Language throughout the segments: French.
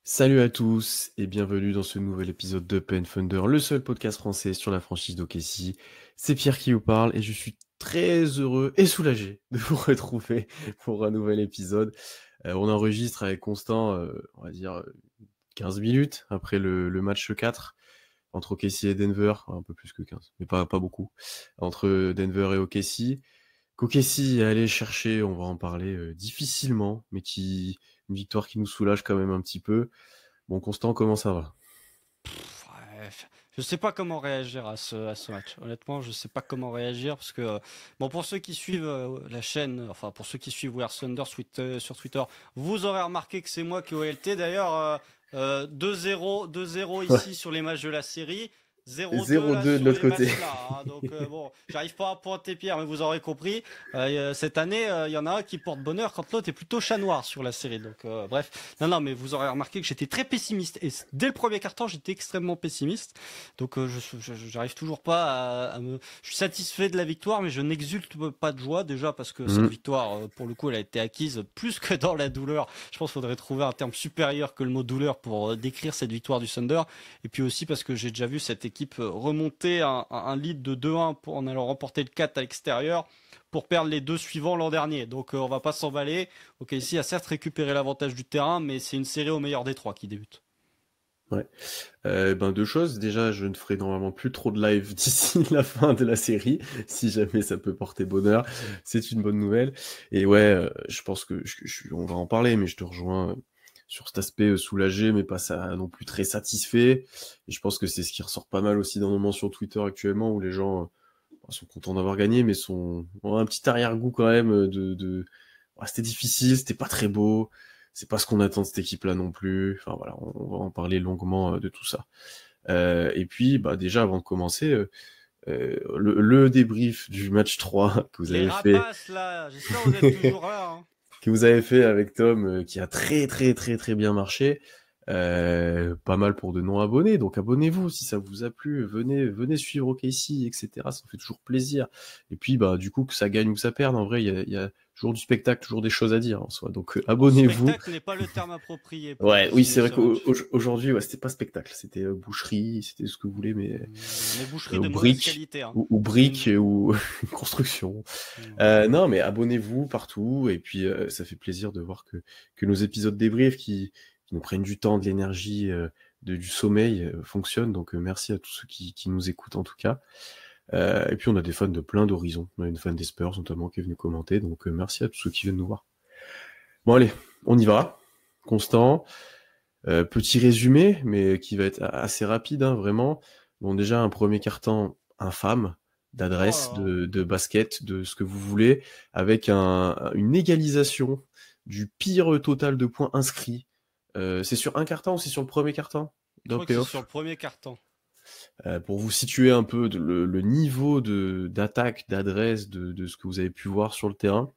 Salut à tous et bienvenue dans ce nouvel épisode de Pen Thunder, le seul podcast français sur la franchise d'OKC. C'est Pierre qui vous parle et je suis très heureux et soulagé de vous retrouver pour un nouvel épisode. On enregistre avec Constant, on va dire 15 minutes après le match 4 entre OKC et Denver, un peu plus que 15, mais pas beaucoup, entre Denver et OKC. Qu'OKC est allé chercher, on va en parler difficilement, mais une victoire qui nous soulage quand même un petit peu. Bon, Constant, comment ça va? Bref, je sais pas comment réagir à ce match. Honnêtement, je sais pas comment réagir parce que bon, pour ceux qui suivent la chaîne, enfin pour ceux qui suivent Wear Thunder sur Twitter, vous aurez remarqué que c'est moi qui ai OLT. D'ailleurs, 2-0, 2-0 Ouais, ici sur les matchs de la série. 0-2 là 0-2 de sur l'autre les côté. matchs là, hein. Donc bon, j'arrive pas à pointer Pierre, mais vous aurez compris. Cette année, il y en a un qui porte bonheur quand l'autre est plutôt chat noir sur la série. Donc bref, non, mais vous aurez remarqué que j'étais très pessimiste. Et dès le premier quart-temps, j'étais extrêmement pessimiste. Donc j'arrive toujours pas Je suis satisfait de la victoire, mais je n'exulte pas de joie. Déjà parce que cette Mhm. victoire, pour le coup, elle a été acquise plus que dans la douleur. Je pense qu'il faudrait trouver un terme supérieur que le mot douleur pour décrire cette victoire du Thunder. Et puis aussi parce que j'ai déjà vu cette équipe remonter un lead de 2-1 en allant remporter le 4 à l'extérieur pour perdre les deux suivants l'an dernier. Donc on va pas s'emballer. Ok, ici a certes récupéré l'avantage du terrain, mais c'est une série au meilleur des trois qui débute. Ouais. Deux choses. Déjà, je ne ferai normalement plus trop de live d'ici la fin de la série, si jamais ça peut porter bonheur. C'est une bonne nouvelle. Et ouais, je pense que on va en parler, mais je te rejoins sur cet aspect soulagé, mais pas ça non plus très satisfait. Et je pense que c'est ce qui ressort pas mal aussi dans nos mentions Twitter actuellement, où les gens sont contents d'avoir gagné, mais ont un petit arrière-goût quand même ouais, c'était difficile, c'était pas très beau, c'est pas ce qu'on attend de cette équipe-là non plus. Enfin voilà, on va en parler longuement de tout ça. Et puis, bah déjà avant de commencer, le débrief du match 3 que vous Les avez fait, rapaces là, j'espère que vous êtes toujours là, hein. avec Tom, qui a très très très très bien marché. Pas mal pour de non-abonnés, donc abonnez-vous si ça vous a plu, venez suivre OKC, etc. Ça fait toujours plaisir. Et puis bah du coup que ça gagne ou ça perde, en vrai il y a toujours du spectacle, toujours des choses à dire en soi. Donc Bon, abonnez-vous. spectacle n'est pas le terme approprié pour Ouais, oui désigner c'est vrai ce match. qu'aujourd'hui ouais, c'était pas spectacle, c'était boucherie, c'était ce que vous voulez, mais Mais boucherie de mauvaise briques qualité, hein. ou briques ou construction. Non, mais abonnez-vous partout, et puis ça fait plaisir de voir que nos épisodes débrief qui nous prennent du temps, de l'énergie, du sommeil fonctionnent. Donc merci à tous ceux qui nous écoutent en tout cas. Et puis on a des fans de plein d'horizons. On a une fan des Spurs notamment qui est venue commenter. Donc merci à tous ceux qui viennent nous voir. Bon allez, on y va. Constant. Petit résumé, mais qui va être assez rapide, hein, vraiment. Bon, déjà, un premier carton infâme Oh d'adresse, là là. de basket, de ce que vous voulez, avec une égalisation du pire total de points inscrits. C'est sur un carton ou c'est sur le premier carton Je d'un crois que c'est sur playoff? le premier carton. Pour vous situer un peu le niveau d'attaque, d'adresse, de ce que vous avez pu voir sur le terrain.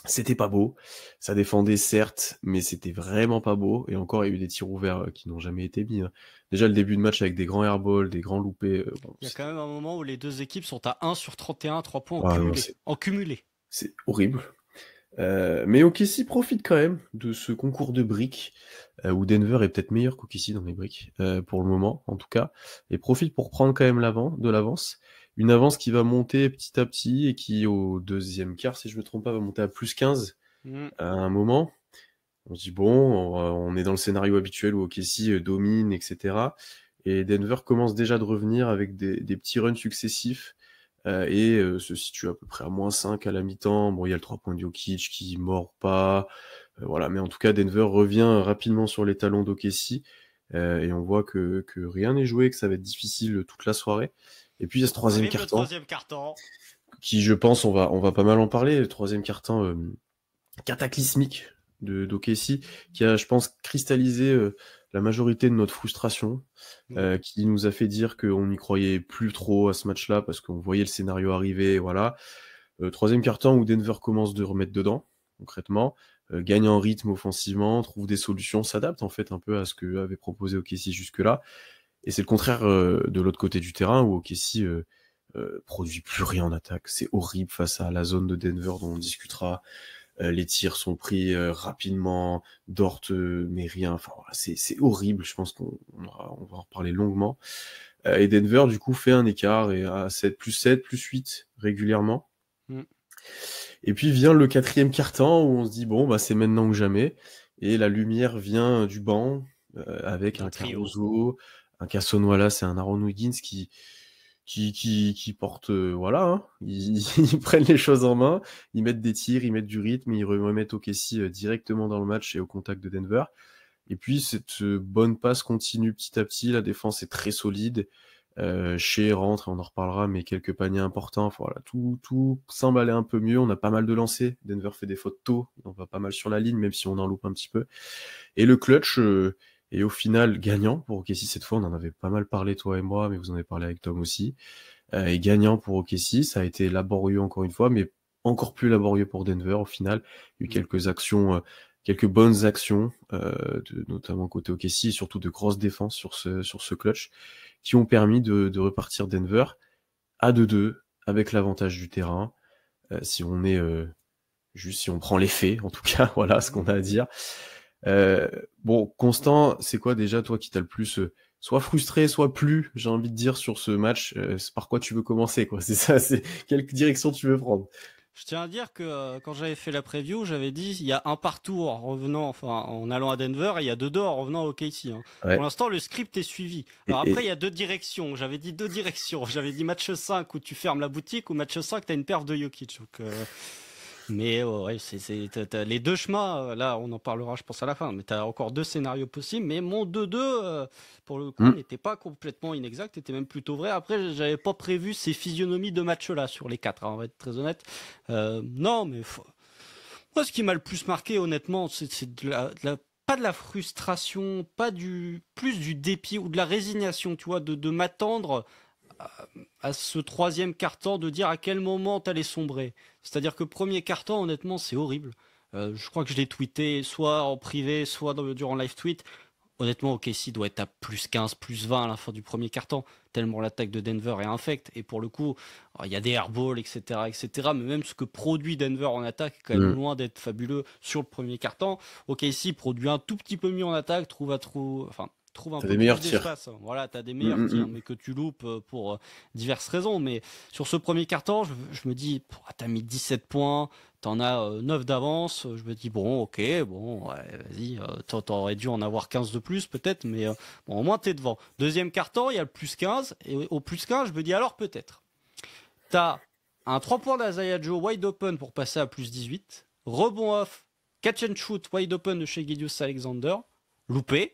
C'était pas beau. Ça défendait certes, mais c'était vraiment pas beau. Et encore, il y a eu des tirs ouverts qui n'ont jamais été mis, hein. Déjà, le début de match avec des grands airballs, des grands loupés, bon, Il y a quand c'était... même un moment où les deux équipes sont à 1 sur 31 à 3 points en Ah non, cumulé. En cumulé. c'est horrible. Mais OKC profite quand même de ce concours de briques, où Denver est peut-être meilleur qu'OKC dans les briques, pour le moment, en tout cas, et profite pour prendre quand même de l'avance. Une avance qui va monter petit à petit et qui, au deuxième quart, si je me trompe pas, va monter à plus 15 Mm. à un moment. On se dit bon, on est dans le scénario habituel où OKC domine, etc. Et Denver commence déjà de revenir avec des petits runs successifs et se situe à peu près à -5 à la mi-temps. Bon, il y a le 3 points de Jokic qui mord pas, voilà. Mais en tout cas, Denver revient rapidement sur les talons d'OKC et on voit que rien n'est joué, que ça va être difficile toute la soirée. Et puis il y a ce troisième Arrive le carton troisième carton. qui, je pense, on va pas mal en parler. Le troisième carton cataclysmique de d'OKC qui a, je pense, cristallisé la majorité de notre frustration, Mm. qui nous a fait dire qu'on n'y croyait plus trop à ce match-là parce qu'on voyait le scénario arriver, voilà. Troisième quart-temps où Denver commence de remettre dedans, concrètement, gagne en rythme offensivement, trouve des solutions, s'adapte en fait un peu à ce que avait proposé OKC jusque-là. Et c'est le contraire de l'autre côté du terrain où OKC produit plus rien en attaque. C'est horrible face à la zone de Denver dont on discutera. Les tirs sont pris rapidement. Dort mais rien. Enfin, voilà, c'est horrible. Je pense on va en reparler longuement. Et Denver, du coup, fait un écart et à 7, plus 8 régulièrement. Et puis vient le 4e quart-temps où on se dit, bon, bah, c'est maintenant ou jamais. Et la lumière vient du banc avec un Caruso, un Cason Wallace et un Aaron Wiggins qui portent, voilà, hein, ils prennent les choses en main, ils mettent des tirs, ils mettent du rythme, ils remettent OKC directement dans le match et au contact de Denver. Et puis cette bonne passe continue petit à petit, la défense est très solide. Shea rentre, on en reparlera, mais quelques paniers importants. Enfin, voilà, tout semble aller un peu mieux. On a pas mal de lancers. Denver fait des fautes tôt. On va pas mal sur la ligne, même si on en loupe un petit peu. Et le clutch est au final gagnant pour OKC cette fois. On en avait pas mal parlé, toi et moi, mais vous en avez parlé avec Tom aussi. Et gagnant pour OKC. Ça a été laborieux encore une fois, mais encore plus laborieux pour Denver au final. Il y a eu quelques actions, quelques bonnes actions, notamment côté OKC, et surtout de grosses défenses sur ce clutch, qui ont permis de repartir Denver à 2-2 avec l'avantage du terrain. Si on est si on prend les faits, en tout cas, voilà ce qu'on a à dire. Bon, Constant, c'est quoi déjà toi qui t'as le plus soit frustré, soit plus, j'ai envie de dire, sur ce match, c'est par quoi tu veux commencer, quoi. C'est ça, c'est quelle direction tu veux prendre? Je tiens à dire que quand j'avais fait la preview, j'avais dit il y a un partout en revenant, enfin en allant à Denver, et il y a 2-2 en revenant au KC. Hein. Ouais. Pour l'instant, le script est suivi. Alors après, il y a 2 directions. J'avais dit 2 directions. J'avais dit match 5 où tu fermes la boutique, ou match 5 t'as une perf de Jokic. Donc, mais ouais, t'as les 2 chemins. Là, on en parlera, je pense, à la fin. Mais t'as encore 2 scénarios possibles. Mais mon 2-2, pour le coup, n'était pas complètement inexact, était même plutôt vrai. Après, j'avais pas prévu ces physionomies de match-là sur les 4, hein, on va être très honnête. Non, mais moi, ce qui m'a le plus marqué, honnêtement, c'est pas de la frustration, plus du dépit ou de la résignation, tu vois, de m'attendre à ce 3e quart-temps, de dire à quel moment t'allais sombrer. C'est-à-dire que premier quart-temps, honnêtement, c'est horrible. Je crois que je l'ai tweeté soit en privé, soit durant live tweet. Honnêtement, OKC doit être à plus 15, plus 20 à la fin du premier quart-temps, tellement l'attaque de Denver est infecte. Et pour le coup, il y a des airballs, etc., etc. Mais même ce que produit Denver en attaque est quand même loin d'être fabuleux sur le premier quart-temps. OKC produit un tout petit peu mieux en attaque, trouve un peu plus d'espace. Voilà, t'as des meilleurs tirs, mais que tu loupes pour diverses raisons. Mais sur ce premier quart-temps, je me dis, t'as mis 17 points, t'en as 9 d'avance. Je me dis, bon, ok, bon, ouais, vas-y, t'aurais dû en avoir 15 de plus peut-être, mais bon, au moins t'es devant. Deuxième quart-temps, il y a le plus 15, et au plus 15, je me dis, alors peut-être. T'as un 3 points d'Isaiah Joe wide open pour passer à plus 18. Rebond off, catch and shoot wide open de chez Gideus Alexander, loupé.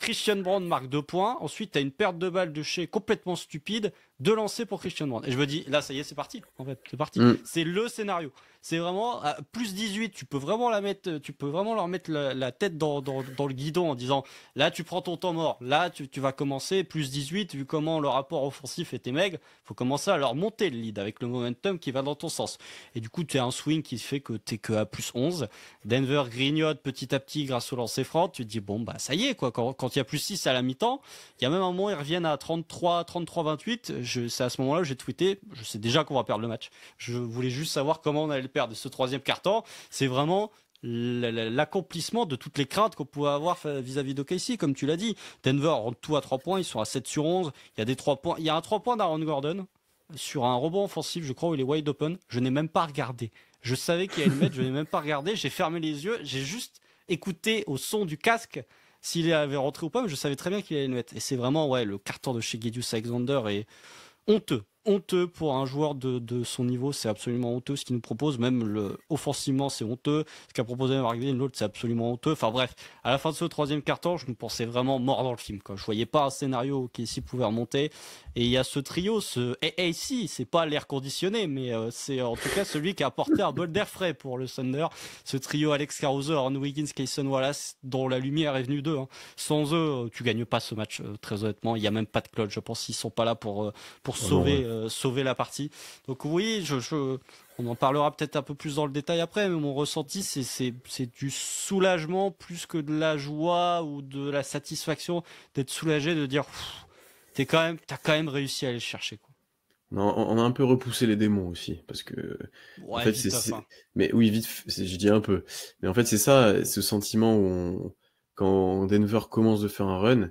Christian Brown marque 2 points. Ensuite, tu as une perte de balle de chez complètement stupide, 2 lancers pour Christian Brown. Et je me dis, là, ça y est, c'est parti. En fait, c'est parti. C'est le scénario. C'est vraiment à plus 18. Tu peux vraiment leur mettre la tête dans le guidon en disant, là, tu prends ton temps mort. Là, tu vas commencer plus 18. Vu comment le rapport offensif était maigre, faut commencer à leur monter le lead avec le momentum qui va dans ton sens. Et du coup, tu as un swing qui fait que tu es que à plus 11. Denver grignote petit à petit grâce au lancer franc. Tu te dis, bon, bah, ça y est, quoi. Quand il y a plus 6 à la mi-temps, il y a même un moment, ils reviennent à 33-28. C'est à ce moment-là où j'ai tweeté, je sais déjà qu'on va perdre le match. Je voulais juste savoir comment on allait le perdre. Et ce 3e quart-temps, c'est vraiment l'accomplissement de toutes les craintes qu'on pouvait avoir vis-à-vis d'OKC, comme tu l'as dit. Denver rentre tout à 3 points, ils sont à 7 sur 11. Il y a des 3 points. Il y a un 3 points d'Aaron Gordon sur un rebond offensif, je crois, où il est wide open. Je n'ai même pas regardé. Je savais qu'il allait le mettre, je n'ai même pas regardé. J'ai fermé les yeux, j'ai juste écouté au son du casque s'il avait rentré ou pas, mais je savais très bien qu'il allait le mettre. Et c'est vraiment, ouais, le carton de chez Gideus Alexander est honteux pour un joueur de son niveau. C'est absolument honteux ce qu'il nous propose. Même offensivement, c'est honteux. Ce qu'a proposé Mark Green, l'autre, c'est absolument honteux. Enfin bref, à la fin de ce 3e quart-temps, je me pensais vraiment mort dans le film, quoi. Je voyais pas un scénario qui ici pouvait remonter. Et il y a ce trio, ce AAC, c'est pas l'air conditionné, mais c'est en tout cas celui qui a apporté un bol d'air frais pour le Thunder. Ce trio Alex Caruso, Aaron Wiggins, Cason Wallace, dont la lumière est venue d'eux. Hein. Sans eux, tu gagnes pas ce match, très honnêtement. Il y a même pas de clutch. Je pense qu'ils sont pas là pour sauver la partie. Donc oui, on en parlera peut-être un peu plus dans le détail après, mais mon ressenti, c'est du soulagement plus que de la joie ou de la satisfaction d'être soulagé, de dire t'as quand même réussi à aller le chercher, quoi. On a un peu repoussé les démons aussi, parce que en Ouais, fait vite, hein. mais oui vite, je dis un peu, mais en fait c'est ça, ce sentiment où quand Denver commence de faire un run,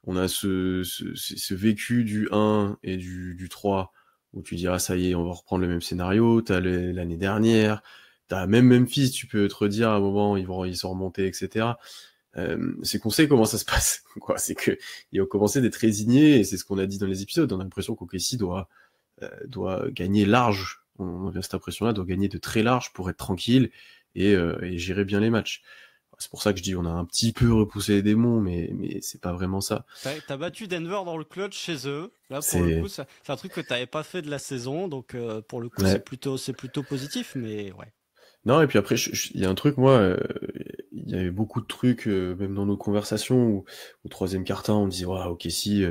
on a ce vécu du 1 et du 3 où tu dis ah ça y est on va reprendre le même scénario, t'as l'année dernière, t'as même Memphis, tu peux te redire à un moment ils sont remontés etc. C'est qu'on sait comment ça se passe, quoi. C'est que ils ont commencé d'être résignés et c'est ce qu'on a dit dans les épisodes. On a l'impression qu'OKC doit gagner large. On a cette impression-là, doit gagner de très large pour être tranquille et gérer bien les matchs. C'est pour ça que je dis on a un petit peu repoussé les démons, mais c'est pas vraiment ça. T'as battu Denver dans le clutch chez eux. Là, pour le coup, C'est c'est un truc que t'avais pas fait de la saison, donc pour le coup, ouais. c'est plutôt positif, mais ouais. Non, et puis après, il y a un truc, moi, il y avait beaucoup de trucs, même dans nos conversations, où au troisième quart-temps, on disait, ouais, ok, si, ils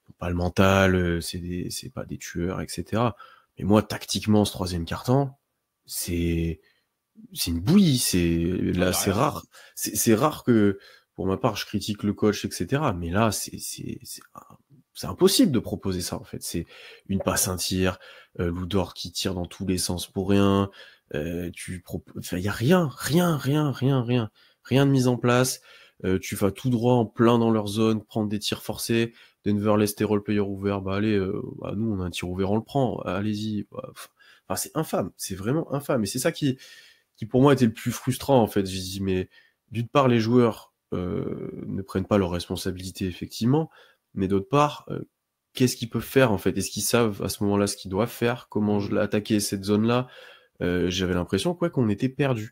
ont pas le mental, c'est pas des tueurs, etc. Mais moi, tactiquement, ce troisième quart-temps, c'est, c'est une bouillie, Ah, y là, a c'est rien, hein. rare, c'est rare que, pour ma part, je critique le coach, etc. Mais là, c'est impossible de proposer ça, en fait. C'est une passe, un tir, Lou Dort qui tire dans tous les sens pour rien, enfin, y a rien de mise en place. Tu vas tout droit en plein dans leur zone, prendre des tirs forcés. Denver laisse tes role-players ouverts, bah allez, bah nous on a un tir ouvert, on le prend, allez-y. Bah, enfin, c'est infâme, c'est vraiment infâme. Et c'est ça qui pour moi était le plus frustrant en fait. J'ai dit mais d'une part les joueurs ne prennent pas leurs responsabilités effectivement, mais d'autre part qu'est-ce qu'ils peuvent faire en fait? Est-ce qu'ils savent à ce moment-là ce qu'ils doivent faire? Comment je Mhm. l'ai attaqué cette zone-là? J'avais l'impression quoi qu'on était perdu.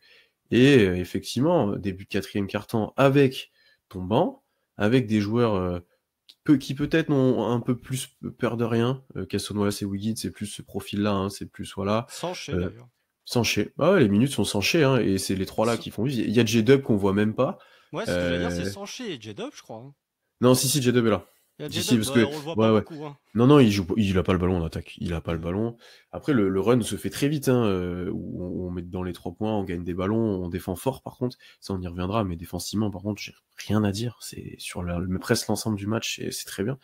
Et effectivement début de quatrième quart-temps avec ton banc, avec des joueurs qui peut-être ont un peu plus peur de rien. Cason Wallace et Wiggins, c'est plus ce profil-là, hein, c'est plus voilà. Sanché Euh, d'ailleurs. Sanché. Ah ouais, les minutes sont sanchées, hein, et c'est les trois là San- qui font vivre. Il y a J-Dub qu'on voit même pas. Ouais, ce que j'allais dire, c'est Euh... Sanché et J-Dub, je crois, hein. Non, si, J-Dub est là. Il y a Si, J-Dub, parce bah, que, on le voit pas ouais, ouais. beaucoup, hein. Non, non, il a pas le ballon en attaque. Il a pas le Ouais. ballon. Après, le run se fait très vite, hein, où on met dans les 3 points, on gagne des ballons, on défend fort, par contre. Ça, on y reviendra, mais défensivement, par contre, j'ai rien à dire. C'est sur presque l'ensemble du match, c'est très bien.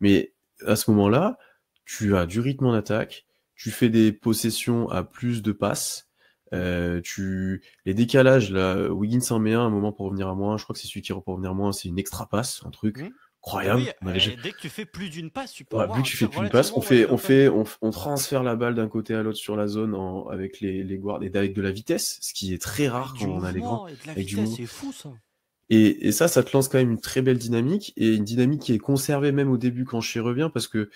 Mais à ce moment-là, tu as du rythme en attaque, tu fais des possessions à plus de passes, les décalages, là, Wiggins en met un moment pour revenir à moins, je crois que c'est celui qui pour revenir à moins, c'est une extra passe, un truc Mhm. incroyable. Oui, On avait dès que tu fais plus d'une passe, tu peux Ouais, avoir vu un que tu fais tir plus une passe, relativement valable. on transfère la balle d'un côté à l'autre sur la zone avec les guards et avec de la vitesse, ce qui est très rare Avec quand du on a les grands, mouvement et de la avec du vitesse, mouvement. c'est fou ça. Et ça te lance quand même une très belle dynamique, et une dynamique qui est conservée même au début quand Shea revient, parce que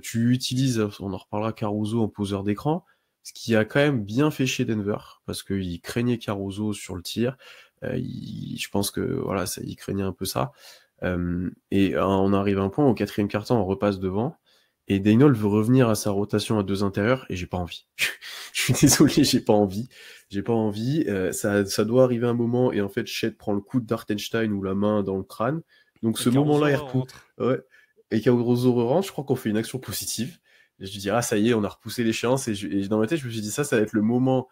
tu utilises, on en reparlera, Caruso en poseur d'écran, ce qui a quand même bien fait chez Denver, parce qu'il craignait Caruso sur le tir, je pense que voilà, il craignait un peu ça. Et on arrive à un point au quatrième quart-temps, on repasse devant, et Daynol veut revenir à sa rotation à deux intérieurs, et j'ai pas envie. Je suis désolé, j'ai pas envie. J'ai pas envie. Ça doit arriver un moment, et en fait, Chet prend le coup d'Artenstein ou la main dans le crâne. Donc Et ce Caruso moment-là, rentre. ouais. Et Caruso rentre, je crois qu'on fait une action positive. Et je dis, ah, ça y est, on a repoussé l'échéance. Et dans ma tête, je me suis dit, ça va être le moment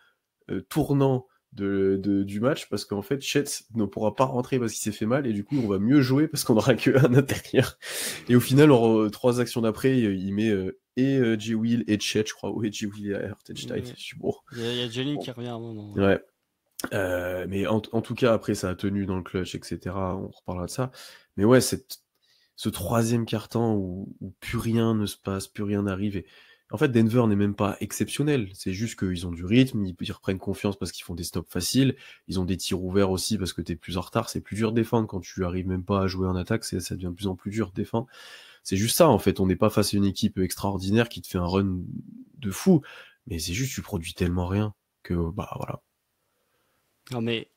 tournant du match, parce qu'en fait, Chet ne pourra pas rentrer parce qu'il s'est fait mal, et du coup, on va mieux jouer parce qu'on aura qu'un intérieur. Et au final, trois actions d'après, il met J. Will et Chet, je crois, ou J. Will et Hartenstein. Ouais. Je suis bon. Il y a Jenny Bon. qui revient à un moment. Ouais. Ouais. Mais en tout cas, après, ça a tenu dans le clutch, etc. On reparlera de ça. Mais ouais, ce troisième quart-temps où plus rien ne se passe, plus rien n'arrive. Et en fait, Denver n'est même pas exceptionnel. C'est juste qu'ils ont du rythme, ils reprennent confiance parce qu'ils font des stops faciles. Ils ont des tirs ouverts aussi parce que t'es plus en retard. C'est plus dur de défendre quand tu arrives même pas à jouer en attaque. Ça devient de plus en plus dur de défendre. C'est juste ça, en fait. On n'est pas face à une équipe extraordinaire qui te fait un run de fou. Mais c'est juste, tu produis tellement rien que, bah voilà. Non mais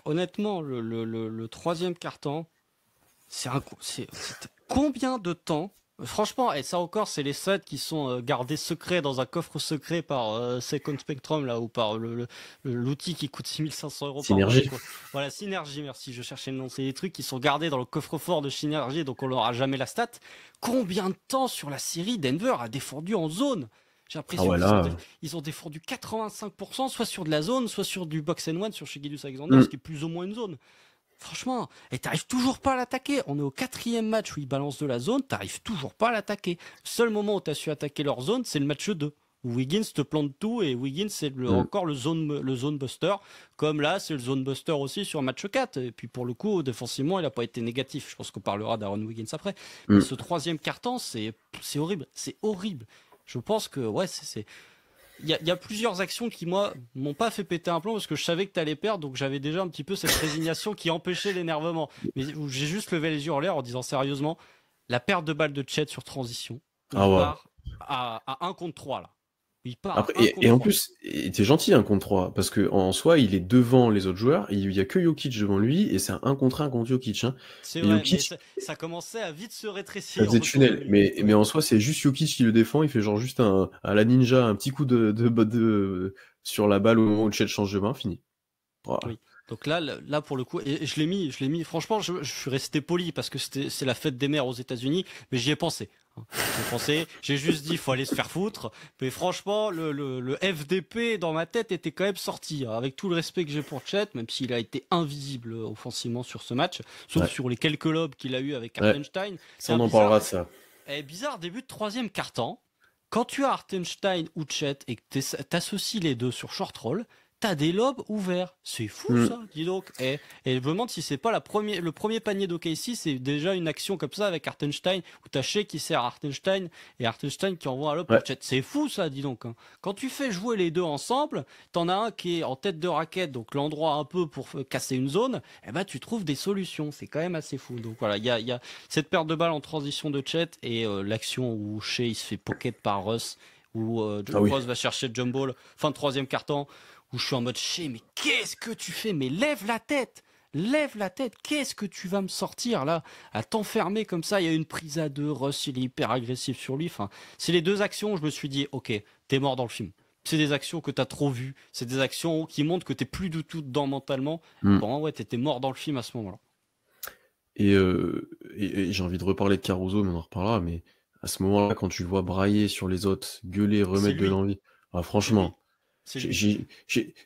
honnêtement, le troisième carton, c'est combien de temps? Franchement, et ça encore, c'est les sets qui sont gardés secrets dans un coffre secret par Second Spectrum là, ou par l'outil qui coûte 6 500 € par mois. Synergie. Donc voilà, Synergie, merci, je cherchais le nom. C'est des trucs qui sont gardés dans le coffre-fort de Synergie, donc on n'aura jamais la stat. Combien de temps sur la série Denver a défendu en zone? J'ai Ah l'impression ouais, là. ils ont défendu 85%, soit sur de la zone, soit sur du box and one sur chez Gilus Alexander, Hmm. ce qui est plus ou moins une zone. Franchement, et t'arrives toujours pas à l'attaquer. On est au 4e match où ils balancent de la zone, t'arrives toujours pas à l'attaquer. Le seul moment où t'as su attaquer leur zone, c'est le match 2. Où Wiggins te plante tout et Wiggins c'est Mm. encore le zone buster. Comme là, c'est le zone buster aussi sur match 4. Et puis pour le coup, défensivement, il a pas été négatif. Je pense qu'on parlera d'Aaron Wiggins après. Mais Mm. ce 3e quart-temps, c'est horrible. C'est horrible. Je pense que ouais, il y a plusieurs actions qui, moi, m'ont pas fait péter un plomb parce que je savais que t'allais perdre, donc j'avais déjà un petit peu cette résignation qui empêchait l'énervement. Mais où j'ai juste levé les yeux en l'air en disant sérieusement, la perte de balle de Chet sur transition, où Ah il ouais. part à 1 contre 3 là. Il part Après, à 1 contre et en 3. plus, t'es gentil un contre 3 parce que en soi, il est devant les autres joueurs, il y a que Jokic devant lui, et c'est un contre 1 contre Jokic, hein. C'est Et vrai, mais Jokic, ça commençait à vite se ça rétrécir faisait autour de tunnel, lui. mais Ouais. en soi, c'est juste Jokic qui le défend, il fait genre juste à la ninja, un petit coup sur la balle au moment où Chet change de main, fini. Voilà. Oui. Donc là pour le coup, et je l'ai mis. Franchement, je suis resté poli parce que c'est la fête des mères aux États-Unis, mais j'y ai pensé. Hein. J'y ai pensé. J'ai juste dit, faut aller se faire foutre. Mais franchement, le FDP dans ma tête était quand même sorti. Hein. Avec tout le respect que j'ai pour Chet, même s'il a été invisible offensivement sur ce match, sauf Ouais, sur les quelques lobes qu'il a eu avec ouais. Hartenstein, c'est Ça, un on en parlera bizarre, de ça. bizarre début de 3e quart-temps. Quand tu as Hartenstein ou Chet et que t'associes les deux sur short roll, t'as des lobes ouverts. C'est fou Hmm. ça, dis donc. Et je me demande si c'est pas le premier panier d'OKC, c'est déjà une action comme ça avec Hartenstein, où t'as Shea qui sert à Hartenstein et Hartenstein qui envoie un lob Ouais. pour Chet. C'est fou ça, dis donc. Hein. Quand tu fais jouer les deux ensemble, t'en as un qui est en tête de raquette, donc l'endroit un peu pour casser une zone, et ben tu trouves des solutions. C'est quand même assez fou. Donc voilà, il y a cette perte de balle en transition de Chet et l'action où Shea il se fait pocket par Russ, où Ah oui. Russ va chercher le jump ball, fin de 3e quart-temps, où je suis en mode Shea, mais qu'est-ce que tu fais? Mais lève la tête! Lève la tête, qu'est-ce que tu vas me sortir là? À t'enfermer comme ça, il y a une prise à 2, Russ il est hyper agressif sur lui. Enfin, c'est les deux actions où je me suis dit, ok, t'es mort dans le film. C'est des actions que t'as trop vues, c'est des actions qui montrent que t'es plus du tout dedans mentalement. Hmm. Bon, ouais, t'étais mort dans le film à ce moment-là. Et j'ai envie de reparler de Caruso, mais on en reparlera. Mais à ce moment-là, quand tu le vois brailler sur les autres, gueuler, C'est remettre de lui, l'envie, ah, c'est lui, franchement, c'est lui.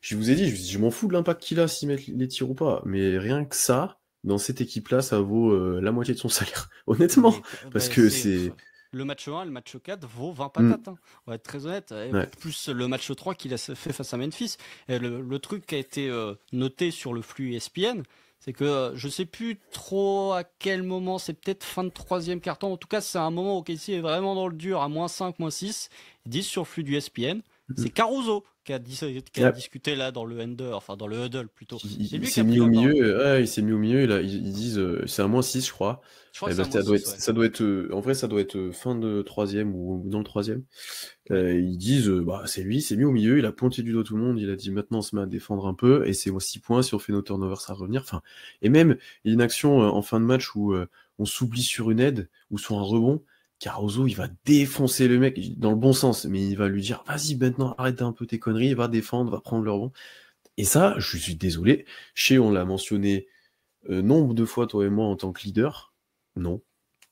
je vous ai dit, je m'en fous de l'impact qu'il a s'il met les tirs ou pas. Mais rien que ça, dans cette équipe-là, ça vaut la moitié de son salaire. Honnêtement. Mais Parce bah, que c'est. le match 1 et le match 4 vaut 20 Hmm. patates. Hein. On va être très honnête. Et Ouais. plus le match 3 qu'il a fait face à Memphis. Et le truc qui a été noté sur le flux ESPN, c'est que je sais plus trop à quel moment, c'est peut-être fin de 3e quart-temps. En tout cas, c'est un moment où KC est vraiment dans le dur, à -5, -6. Ils disent sur le flux du ESPN, Hmm. c'est Caruso qui a Ouais. discuté là dans le Ender, enfin dans le huddle plutôt. C'est Il lui qui s'est a mis pris au la milieu, parole. ouais, il s'est mis au milieu, ils disent, c'est un -6, je crois. Je crois Eh que c'est ben, un -6, ouais. ça doit être, en vrai, ça doit être fin de troisième ou dans le troisième. Ouais. Ils disent, bah, c'est lui, il s'est mis au milieu, il a pointé du doigt tout le monde, il a dit maintenant on se met à défendre un peu, et c'est 6 points, si on fait nos turnovers, ça va revenir. Enfin, et même, il y a une action en fin de match où on s'oublie sur une aide ou sur un rebond. Caruso, il va défoncer le mec dans le bon sens, mais il va lui dire, vas-y, maintenant, arrête un peu tes conneries, va défendre, va prendre le rebond. Et ça, je suis désolé. Chez, on l'a mentionné nombre de fois, toi et moi, en tant que leader. Non,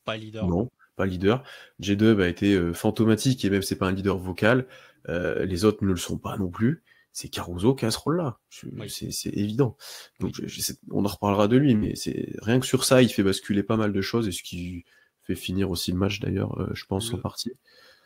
Pas leader. non, pas leader. J-Dub a été fantomatique, et même c'est pas un leader vocal. Les autres ne le sont pas non plus. C'est Caruso qui a ce rôle-là. Oui. C'est évident. Donc, Oui. on en reparlera de lui, mais c'est rien que sur ça, il fait basculer pas mal de choses, et ce qui fait finir aussi le match, d'ailleurs, je pense, en Le, partie.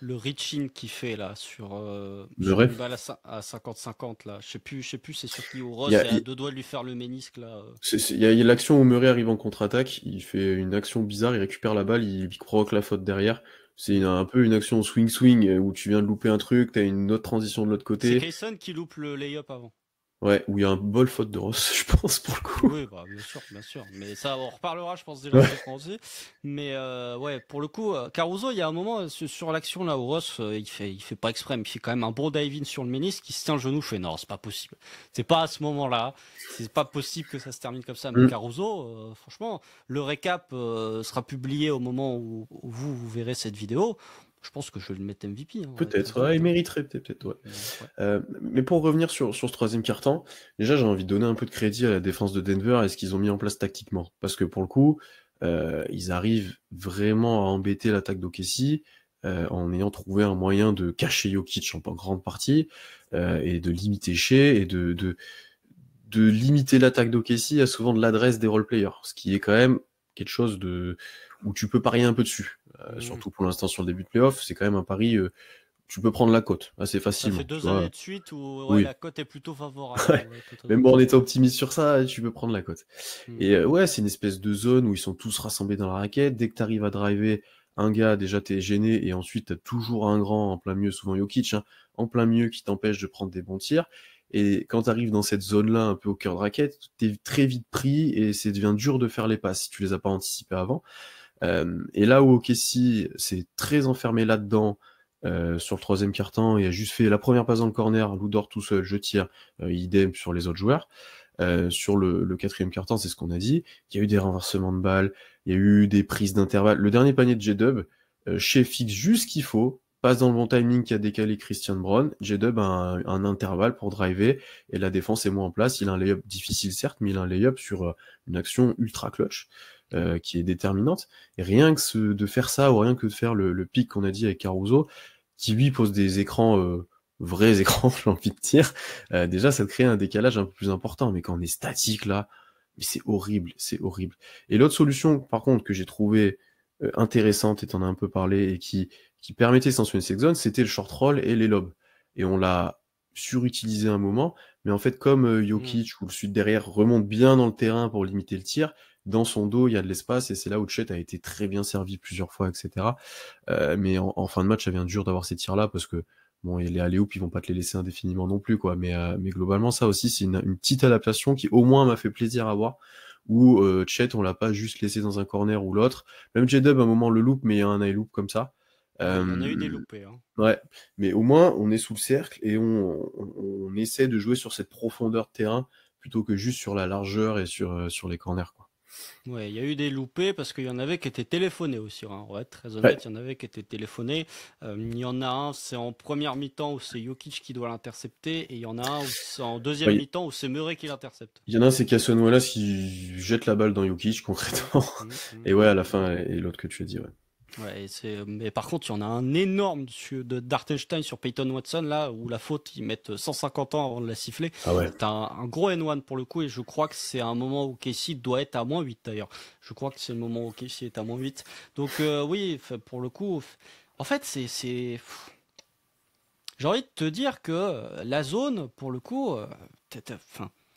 le reach-in qu'il fait là Le sur une ref, balle à 50-50 là, je sais plus c'est sur qui ou il y Ross a, est à deux doigts de lui faire le ménisque là. il y a l'action où Murray arrive en contre-attaque, il fait une action bizarre, il récupère la balle, il provoque la faute derrière. C'est un peu une action swing-swing où tu viens de louper un truc, t'as une autre transition de l'autre C'est côté. Kayson qui loupe le lay-up avant. Ouais, où il y a un bol faute de Ross, je pense, pour le coup. Oui, bah bien sûr, bien sûr. Mais ça, on reparlera, je pense déjà Ouais. de ce aussi. Mais ouais, pour le coup, Caruso, il y a un moment sur l'action là où Ross, il fait pas exprès, mais il fait quand même un bon dive-in sur le ménisque, qui se tient le genou. Je fais non, c'est pas possible. C'est pas à ce moment-là. C'est pas possible que ça se termine comme ça. Mais Mm. Caruso, franchement, le récap sera publié au moment où vous verrez cette vidéo. Je pense que je vais le mettre MVP. Hein, on va être très Peut-être, ouais, honnête, il hein. mériterait peut-être, ouais. Ouais. Mais pour revenir sur ce troisième quart-temps, déjà j'ai envie de donner un peu de crédit à la défense de Denver et ce qu'ils ont mis en place tactiquement. Parce que pour le coup, ils arrivent vraiment à embêter l'attaque d'OKC en ayant trouvé un moyen de cacher Jokic en grande partie et de limiter Shea et de limiter l'attaque d'OKC a souvent de l'adresse des role-players, ce qui est quand même quelque chose où tu peux parier un peu dessus. Surtout pour l'instant sur le début de playoff, c'est quand même un pari, tu peux prendre la cote assez facilement. Ça fait 2 années de suite où oui. la cote est plutôt favorable. Même en étant optimiste sur ça, tu peux prendre la cote. Et ouais, c'est une espèce de zone où ils sont tous rassemblés dans la raquette. Dès que tu arrives à driver un gars, déjà t'es gêné, et ensuite t'as toujours un grand en plein milieu, souvent Jokic, hein, en plein milieu qui t'empêche de prendre des bons tirs. Et quand tu arrives dans cette zone-là, un peu au cœur de raquette, t'es très vite pris et ça devient dur de faire les passes si tu les as pas anticipés avant. Et là où OKC s'est très enfermé là-dedans, sur le troisième quart-temps, il a juste fait la première passe dans le corner, Lou Dort tout seul, je tire, idem sur les autres joueurs. Sur le quatrième quart-temps, c'est ce qu'on a dit, il y a eu des renversements de balles, il y a eu des prises d'intervalle. Le dernier panier de J-Dub, Shea fixe juste ce qu'il faut, passe dans le bon timing qui a décalé Christian Brown, J-Dub a un intervalle pour driver, et la défense est moins en place. Il a un lay-up difficile certes, mais il a un lay-up sur une action ultra clutch, qui est déterminante. Et rien que de faire ça, ou rien que de faire le pic qu'on a dit avec Caruso, qui lui pose des écrans, vrais écrans, j'ai envie de dire, déjà ça te crée un décalage un peu plus important. Mais quand on est statique là, mais c'est horrible, c'est horrible. Et l'autre solution, par contre, que j'ai trouvé intéressante, et t'en as un peu parlé, et qui permettait de sanctionner cette zone, c'était le short roll et les lobes. Et on l'a surutilisé un moment, mais en fait, comme Jokic ou le sud derrière remonte bien dans le terrain pour limiter le tir, dans son dos, il y a de l'espace, et c'est là où Chet a été très bien servi plusieurs fois, etc. Mais en fin de match, ça devient dur d'avoir ces tirs-là, parce que bon, les alley-oops, ils vont pas te les laisser indéfiniment non plus, quoi. Mais globalement, ça aussi, c'est une petite adaptation qui au moins m'a fait plaisir à voir, où Chet, on l'a pas juste laissé dans un corner ou l'autre. Même J-Dub, à un moment, le loop, mais il y a un eye-loop comme ça. Il y en a eu des loupés. Hein. Ouais, mais au moins, on est sous le cercle, et on essaie de jouer sur cette profondeur de terrain, plutôt que juste sur la largeur et sur les corners, quoi. Ouais, il y a eu des loupés parce qu'il y en avait qui étaient téléphonés aussi. Hein. Ouais, très honnête, il y en avait qui étaient téléphonés. Il y en a un, c'est en première mi-temps où c'est Jokic qui doit l'intercepter, et il y en a un où c'est en deuxième mi-temps où c'est Murray qui l'intercepte. Il y en a un, c'est Cason Wallace qui jette la balle dans Jokic concrètement. Et ouais, à la fin, et l'autre que tu as dit, ouais. Ouais, mais par contre, il y en a un énorme d'Artenstein sur Peyton Watson, là, où la faute, ils mettent 150 ans avant de la siffler. Ah ouais. C'est un gros N1 pour le coup, et je crois que c'est un moment où Casey doit être à -8 d'ailleurs. Je crois que c'est le moment où Casey est à -8. Donc oui, pour le coup, en fait, j'ai envie de te dire que la zone, pour le coup,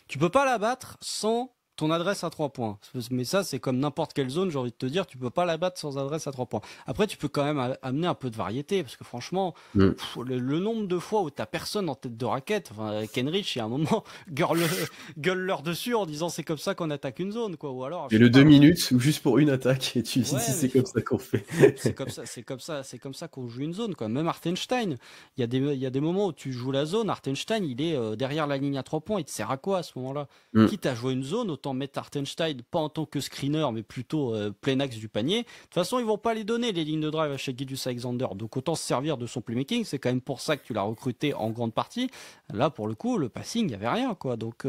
tu peux pas la battre sans ton adresse à 3 points. Mais ça, c'est comme n'importe quelle zone, j'ai envie de te dire, tu peux pas la battre sans adresse à 3 points. Après, tu peux quand même amener un peu de variété, parce que franchement, le nombre de fois où t'as personne en tête de raquette, enfin, Kenrich, il y a un moment, gueule leur dessus en disant c'est comme ça qu'on attaque une zone, quoi. Ou alors. Et le 2 minutes, ou juste pour une attaque, et tu dis c'est comme ça qu'on fait. C'est comme ça qu'on joue une zone, quoi. Même Hartenstein, il y a des moments où tu joues la zone, Hartenstein, il est derrière la ligne à 3 points, il te sert à quoi à ce moment-là? Quitte à jouer une zone, autant mettre Hartenstein pas en tant que screener, mais plutôt plein axe du panier. De toute façon, ils vont pas les donner les lignes de drive à chez Gilgeous-Alexander, donc autant se servir de son playmaking. C'est quand même pour ça que tu l'as recruté en grande partie. Là, pour le coup, le passing, il y avait rien, quoi. Donc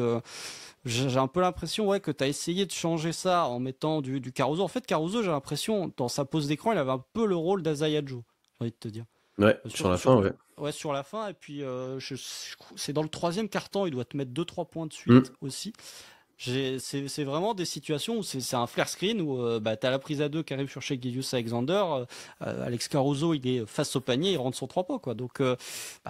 j'ai un peu l'impression, ouais, que tu as essayé de changer ça en mettant du Caruso. En fait, Caruso, j'ai l'impression, dans sa pose d'écran, il avait un peu le rôle d'Isaiah Joe, j'ai envie de te dire. Ouais, sur la fin, ouais. Ouais, sur la fin, et puis c'est dans le troisième quart-temps, il doit te mettre 2-3 points de suite aussi. C'est vraiment des situations où c'est un flare screen où t'as la prise à 2 qui arrive sur Shai Gilgeous-Alexander, Alex Caruso il est face au panier, il rentre son 3 points, quoi. Donc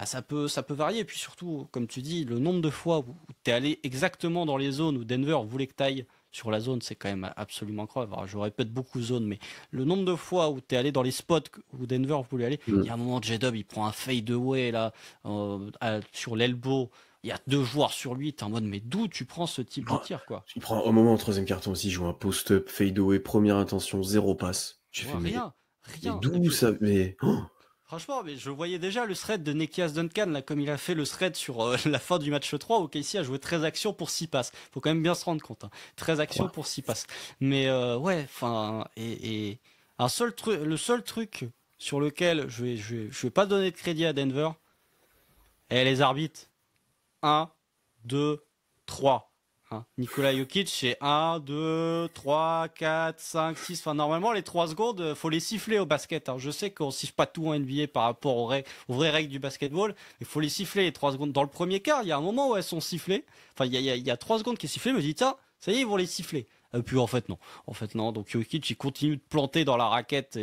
ça peut varier, et puis surtout comme tu dis, le nombre de fois où t'es allé exactement dans les zones où Denver voulait que t'ailles sur la zone, c'est quand même absolument incroyable. Alors, je répète beaucoup zone, mais le nombre de fois où t'es allé dans les spots où Denver voulait aller, il y a un moment, J-Dub il prend un fade away là sur l'elbow. Il y a 2 joueurs sur lui, t'es en mode, mais d'où tu prends ce type de tir, quoi? Il prend au moment au troisième carton aussi, il joue un post-up, fade away, première intention, 0 passe. J'ai fait, rien. Mais d'où ça, mais... Franchement, mais je voyais déjà le thread de Nekias Duncan, là, comme il a fait le thread sur la fin du match 3, où Casey a joué 13 actions pour 6 passes. Faut quand même bien se rendre compte, hein. 13 actions pour 6 passes. Mais ouais, enfin, et le seul truc sur lequel je vais pas donner de crédit à Denver, et les arbitres, 1, 2, 3. Hein. Nikola Jokic, c'est 1, 2, 3, 4, 5, 6. Enfin, normalement, les 3 secondes, faut les siffler au basket. Alors, je sais qu'on siffle pas tout en NBA par rapport aux vraies règles du basketball. Il faut les siffler, les 3 secondes. Dans le premier quart, il y a un moment où elles sont sifflées. Enfin, il y a 3 secondes qui est sifflé. Je me dis, tiens, ça y est, ils vont les siffler. Et puis, en fait, non. En fait, non. Donc, Jokic, il continue de planter dans la raquette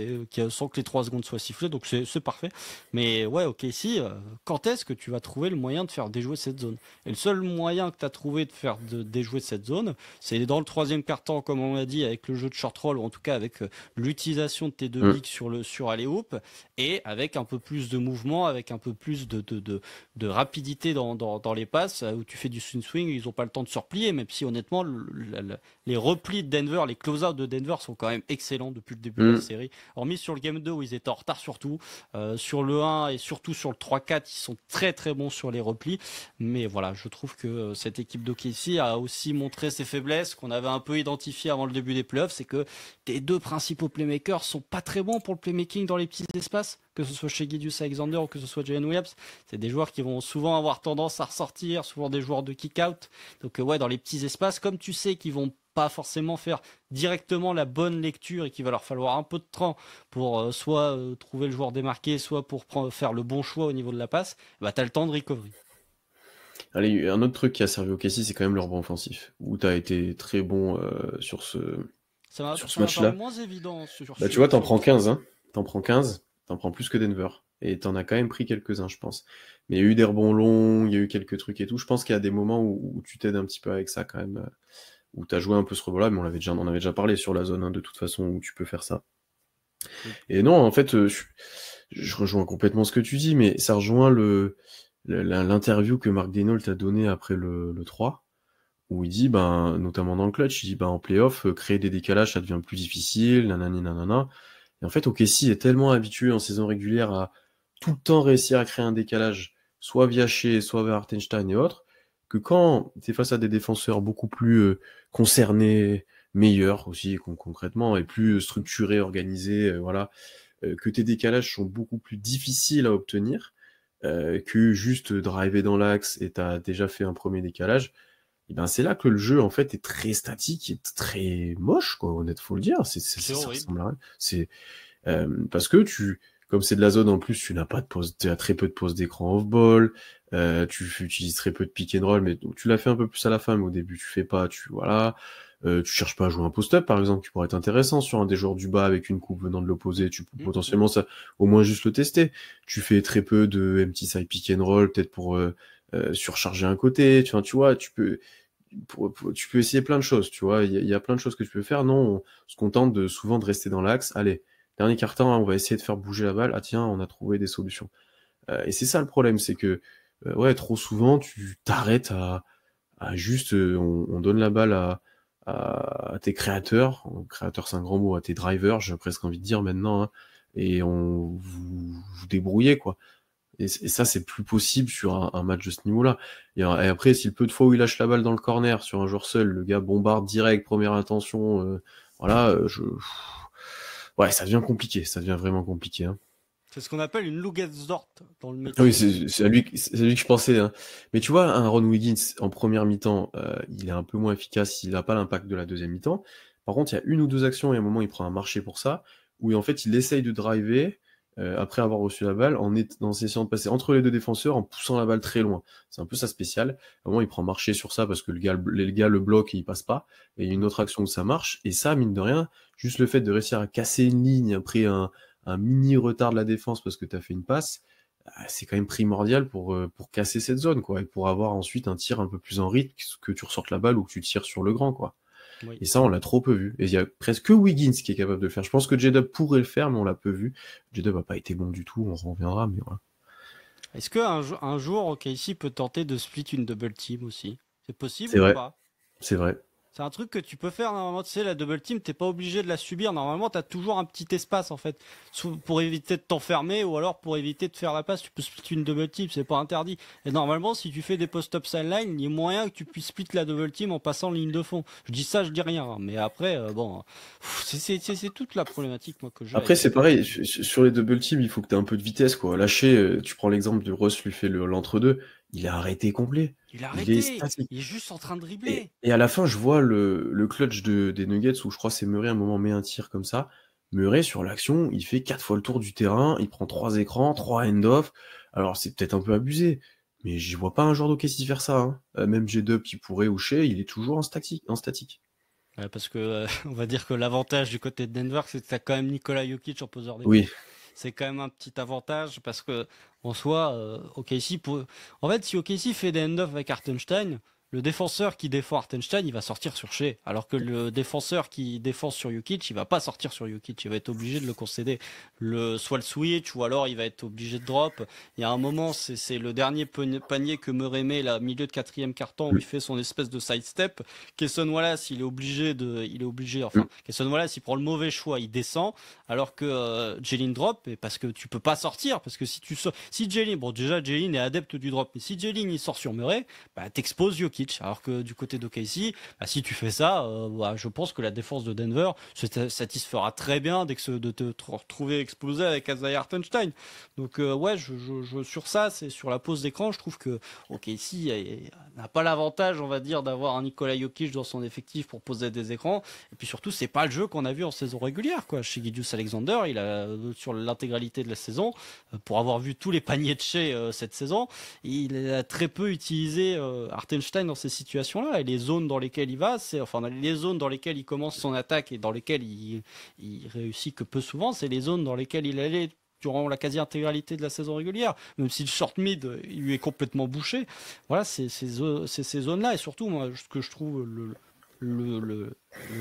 sans que les 3 secondes soient sifflées. Donc, c'est parfait. Mais ouais, ok, si, quand est-ce que tu vas trouver le moyen de faire déjouer cette zone? Et le seul moyen que tu as trouvé de faire déjouer cette zone, c'est dans le troisième quart-temps, comme on l'a dit, avec le jeu de short roll, ou en tout cas avec l'utilisation de tes deux Mm. bigs sur alley-oop, et avec un peu plus de mouvement, avec un peu plus de rapidité dans les passes, où tu fais du swing, ils n'ont pas le temps de se replier, même si honnêtement, les replis de Denver, les close-out de Denver sont quand même excellents depuis le début de la Mm. série. Hormis sur le game 2 où ils étaient en retard surtout, sur le 1 et surtout sur le 3-4, ils sont très très bons sur les replis. Mais voilà, je trouve que cette équipe d'OKC a aussi montré ses faiblesses qu'on avait un peu identifiées avant le début des playoffs, c'est que tes deux principaux playmakers sont pas très bons pour le playmaking dans les petits espaces, que ce soit chez Gideus Alexander ou que ce soit Jalen Williams. C'est des joueurs qui vont souvent avoir tendance à ressortir, souvent des joueurs de kick-out. Donc ouais, dans les petits espaces, comme tu sais qu'ils vont pas forcément faire directement la bonne lecture et qu'il va leur falloir un peu de temps pour soit trouver le joueur démarqué, soit pour faire le bon choix au niveau de la passe, bah t'as le temps de recovery. Allez, un autre truc qui a servi au Casey, c'est quand même le rebond offensif, où tu as été très bon sur ce Ça m'a paru match-là. moins évident sur Bah, tu vois, t'en sur le prends match. 15, hein. T'en prends 15, t'en prends plus que Denver. Et t'en as quand même pris quelques-uns, je pense. Mais il y a eu des rebonds longs, il y a eu quelques trucs et tout. Je pense qu'il y a des moments où tu t'aides un petit peu avec ça quand même, où t'as joué un peu ce rebond-là, mais on avait déjà parlé sur la zone, hein, de toute façon, où tu peux faire ça. Oui. Et non, en fait, je rejoins complètement ce que tu dis, mais ça rejoint l'interview que Mark Denault t'a donné après le 3, où il dit, ben, notamment dans le clutch, il dit, ben, en playoff, créer des décalages, ça devient plus difficile, nanani, nanana. Et en fait, OKC est tellement habitué en saison régulière à tout le temps réussir à créer un décalage, soit via Shea, soit vers Hartenstein et autres, que quand tu es face à des défenseurs beaucoup plus concernés, meilleurs aussi concrètement, et plus structurés, organisés, voilà, que tes décalages sont beaucoup plus difficiles à obtenir, que juste driver dans l'axe et t'as déjà fait un premier décalage, et ben c'est là que le jeu en fait est très statique, et très moche, quoi, honnête faut le dire, C'est ça horrible. ressemble à rien. Parce que comme c'est de la zone en plus, tu n'as pas de pause, tu as très peu de pause d'écran off-ball, tu utilises très peu de pick and roll, mais donc, tu l'as fait un peu plus à la fin, mais au début tu fais pas, voilà, tu cherches pas à jouer un post-up par exemple, qui pourrait être intéressant sur un des joueurs du bas avec une coupe venant de l'opposé, tu peux potentiellement ça, au moins juste le tester. Tu fais très peu de empty side pick and roll, peut-être pour surcharger un côté, tu vois, tu peux essayer plein de choses, tu vois, il y a plein de choses que tu peux faire. Non, on se contente souvent de rester dans l'axe. Allez, dernier quart-temps, hein, on va essayer de faire bouger la balle. Ah tiens, on a trouvé des solutions. Et c'est ça le problème, c'est que ouais, trop souvent, tu t'arrêtes à juste, on donne la balle à tes créateurs. Créateurs, c'est un grand mot, à tes drivers, j'ai presque envie de dire maintenant, hein, et vous débrouillez, quoi. Et ça, c'est plus possible sur un match de ce niveau-là. Et après, si le peu de fois où il lâche la balle dans le corner sur un joueur seul, le gars bombarde direct, première intention, voilà, ouais, ça devient compliqué, ça devient vraiment compliqué, hein. C'est ce qu'on appelle une Lugersdort dans le Oui, métier. c'est à lui que je pensais, hein. Mais tu vois, un Ron Wiggins en première mi-temps, il est un peu moins efficace, il n'a pas l'impact de la deuxième mi-temps. Par contre, il y a une ou deux actions, et à un moment, il prend un marché pour ça, où en fait, il essaye de driver, après avoir reçu la balle, en essayant de passer entre les deux défenseurs, en poussant la balle très loin. C'est un peu sa spéciale. À un moment, il prend marché sur ça, parce que le gars le bloque et il passe pas. Et il y a une autre action où ça marche, et ça, mine de rien, juste le fait de réussir à casser une ligne après un mini retard de la défense parce que tu as fait une passe, c'est quand même primordial pour casser cette zone, quoi, et pour avoir ensuite un tir un peu plus en rythme, que tu ressortes la balle ou que tu tires sur le grand, quoi. Oui. Et ça, on l'a trop peu vu. Et il y a presque que Wiggins qui est capable de le faire. Je pense que J-Dub pourrait le faire, mais on l'a peu vu. J-Dub a pas été bon du tout, on reviendra, mais voilà. Est-ce qu'un jour, OKC peut tenter de split une double team aussi? C'est possible C'est ou vrai, pas? c'est vrai. C'est un truc que tu peux faire normalement, tu sais, la double team, t'es pas obligé de la subir. Normalement, t'as toujours un petit espace en fait, pour éviter de t'enfermer ou alors pour éviter de faire la passe, tu peux split une double team, c'est pas interdit. Et normalement, si tu fais des post-up sideline, il y a moyen que tu puisses split la double team en passant ligne de fond. Je dis ça, je dis rien, hein. Mais après, bon, c'est toute la problématique moi que j'ai Après, avec c'est cette pareil, équipe. sur les double teams, il faut que tu aies un peu de vitesse, quoi. Lâcher, tu prends l'exemple de Russ, lui fait l'entre-deux, il est arrêté complet. Il a Il est arrêté, statique. il est juste en train de dribbler. Et à la fin, je vois le clutch des Nuggets où je crois que c'est Murray à un moment met un tir comme ça. Murray, sur l'action, il fait 4 fois le tour du terrain, il prend 3 écrans, 3 end-off. Alors, c'est peut-être un peu abusé, mais j'y vois pas un joueur d'OKC faire ça. Hein. Même J-Dub qui pourrait ou Shea, il est toujours en statique. Ouais, parce que on va dire que l'avantage du côté de Denver, c'est que t'as quand même Nikola Jokic en poseur d'écran. Oui. C'est quand même un petit avantage parce que en soi, OKC en fait, si OKC fait des end-off avec Hartenstein, le défenseur qui défend Hartenstein, il va sortir sur Shea, alors que le défenseur qui défend sur Jokic, il va pas sortir sur Jokic, il va être obligé de le concéder, soit le switch, ou alors il va être obligé de drop. Il y a un moment, c'est le dernier panier que Murray met, là, milieu de quatrième quart-temps, où il fait son espèce de sidestep. Cason Wallace, Cason Wallace, il prend le mauvais choix, il descend, alors que Jalen drop, et parce que tu peux pas sortir, parce que si Jalen, bon déjà Jalen est adepte du drop, mais si Jalen il sort sur Murray, bah t'exposes Jokic. Alors que du côté d'OKC, bah, si tu fais ça, je pense que la défense de Denver se satisfera très bien de te retrouver explosé avec Isaiah Hartenstein. Donc ouais, sur ça, c'est sur la pose d'écran, je trouve que OKC n'a pas l'avantage, on va dire, d'avoir un Nikola Jokic dans son effectif pour poser des écrans. Et puis surtout, c'est pas le jeu qu'on a vu en saison régulière, quoi. Chez Gilgeous Alexander, il a sur l'intégralité de la saison, pour avoir vu tous les paniers de chez cette saison, il a très peu utilisé Hartenstein dans ces situations-là, et les zones dans lesquelles il va, les zones dans lesquelles il commence son attaque et dans lesquelles il réussit que peu souvent, c'est les zones dans lesquelles il allait durant la quasi-intégralité de la saison régulière, même si le short mid il lui est complètement bouché. Voilà, c'est ces zones-là, et surtout, moi, ce que je trouve le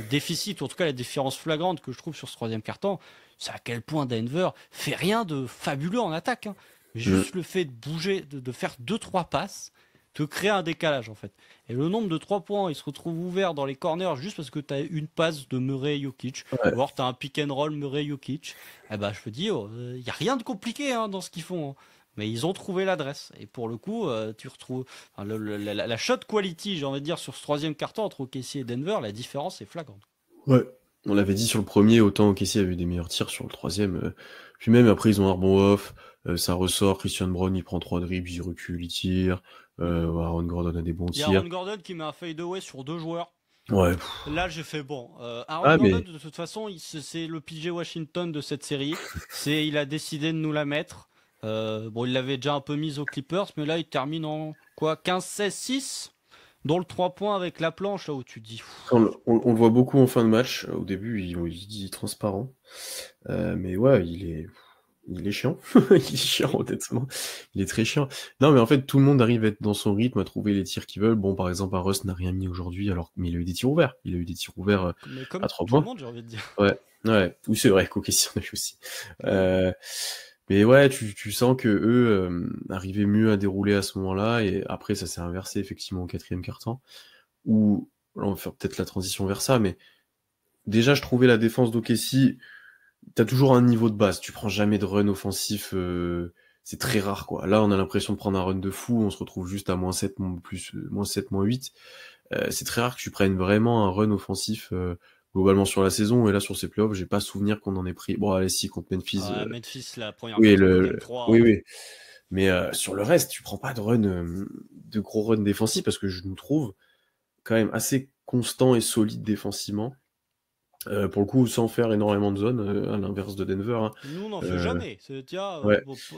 déficit, ou en tout cas la différence flagrante que je trouve sur ce troisième quart-temps, c'est à quel point Denver fait rien de fabuleux en attaque. Hein. Juste le fait de bouger, de faire 2-3 passes, te créer un décalage en fait. Et le nombre de 3 points, il se retrouve ouvert dans les corners juste parce que tu as une passe de Murray Jokic, ou alors tu as un pick and roll Murray Jokic. Eh ben, je te dis, il n'y a rien de compliqué dans ce qu'ils font. Hein. Mais ils ont trouvé l'adresse. Et pour le coup, tu retrouves la shot quality, j'ai envie de dire, sur ce troisième carton entre OKC et Denver, la différence est flagrante. Ouais. On l'avait dit sur le premier, autant OKC avait eu des meilleurs tirs sur le troisième. Puis même après, ils ont un rebond off, ça ressort, Christian Brown, il prend 3 dribbles, il recule, il tire. Aaron Gordon a des bons tirs. Il y a Aaron Gordon qui met un fadeaway sur 2 joueurs. Ouais. Là, j'ai fait bon. Aaron Gordon, de toute façon, c'est le PJ Washington de cette série. Il a décidé de nous la mettre. Il l'avait déjà un peu mise aux Clippers, mais là, il termine en quoi 15-16-6 dont le 3 points avec la planche, là où tu te dis. On le voit beaucoup en fin de match. Au début, il est transparent. Mais ouais, il est chiant. Il est chiant, honnêtement. Il est très chiant. Non, mais en fait, tout le monde arrive à être dans son rythme, à trouver les tirs qu'ils veulent. Bon, par exemple, Russ n'a rien mis aujourd'hui, mais il a eu des tirs ouverts. Il a eu des tirs ouverts à 3 points. Tout le monde, j'ai envie de dire. Ouais. Oui, c'est vrai qu'au question, on a eu aussi. Mais ouais, tu sens que eux arrivaient mieux à dérouler à ce moment-là, et après, ça s'est inversé effectivement au quatrième quart-temps. Où, là, on va faire peut-être la transition vers ça, mais déjà, je trouvais la défense d'OKC, t'as toujours un niveau de base, tu prends jamais de run offensif, c'est très rare, quoi. Là, on a l'impression de prendre un run de fou, on se retrouve juste à -7, -7, -8. C'est très rare que tu prennes vraiment un run offensif globalement sur la saison, et là, sur ces playoffs, j'ai pas souvenir qu'on en ait pris. Bon, allez, si, contre Memphis. Memphis, la première oui, game 3. Oui. Mais sur le reste, tu prends pas de run, de gros runs défensifs, parce que je nous trouve quand même assez constant et solide défensivement. Pour le coup, sans faire énormément de zones, à l'inverse de Denver. Hein. Nous, on n'en fait jamais. C'est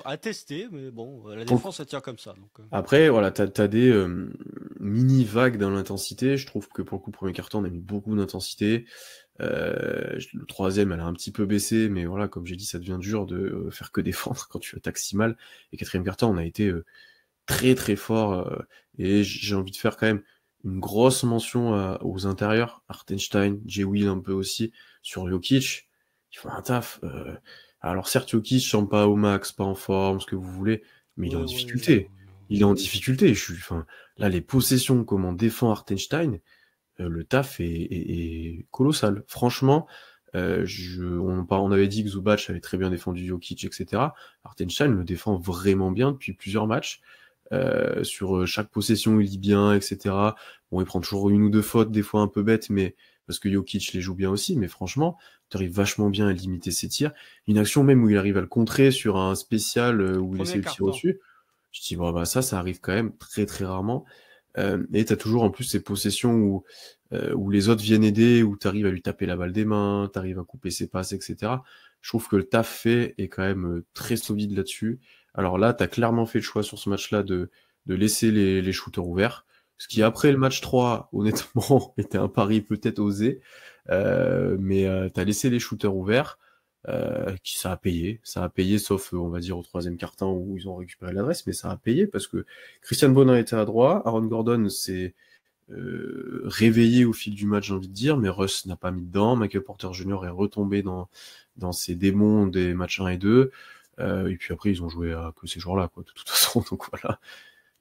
à tester, mais bon, la défense, ça tient comme ça. Donc, Après, voilà, t'as des mini-vagues dans l'intensité. Je trouve que pour le coup, premier quart-temps, on a mis beaucoup d'intensité. Le troisième, elle a un petit peu baissé, mais voilà, comme j'ai dit, ça devient dur de faire que défendre quand tu attaques si mal. Et quatrième quart-temps, on a été très très fort. Et j'ai envie de faire quand même une grosse mention aux intérieurs, Hartenstein, Jay Will un peu aussi, sur Jokic, ils font un taf. Alors certes, Jokic chante pas au max, pas en forme, ce que vous voulez, mais il est en difficulté. Il est en difficulté. Là, les possessions, comment défend Hartenstein, le taf est colossal. Franchement, on avait dit que Zubac avait très bien défendu Jokic, etc. Hartenstein le défend vraiment bien depuis plusieurs matchs. Sur chaque possession, il lit bien, etc. Bon, il prend toujours une ou deux fautes, des fois un peu bêtes, mais parce que Jokic les joue bien aussi, mais franchement, tu arrives vachement bien à limiter ses tirs. Une action même où il arrive à le contrer sur un spécial où il essaie de tirer au-dessus. Je dis, bon, bah, ça arrive quand même très, très rarement. Et t'as toujours en plus ces possessions où les autres viennent aider, où t'arrives à lui taper la balle des mains, t'arrives à couper ses passes, etc. Je trouve que le taf fait est quand même très solide là-dessus. Alors là, t'as clairement fait le choix sur ce match-là de laisser les shooters ouverts. Ce qui, après le match 3, honnêtement, était un pari peut-être osé. Mais t'as laissé les shooters ouverts. Qui ça a payé. Ça a payé, sauf, on va dire, au troisième quart-temps où ils ont récupéré l'adresse, mais ça a payé parce que Christian Bonin était à droite, Aaron Gordon s'est réveillé au fil du match, j'ai envie de dire, mais Russ n'a pas mis dedans. Michael Porter Jr. est retombé dans ses démons des matchs 1 et 2. Et puis après, ils ont joué à que ces joueurs-là, quoi, de toute façon. Donc voilà.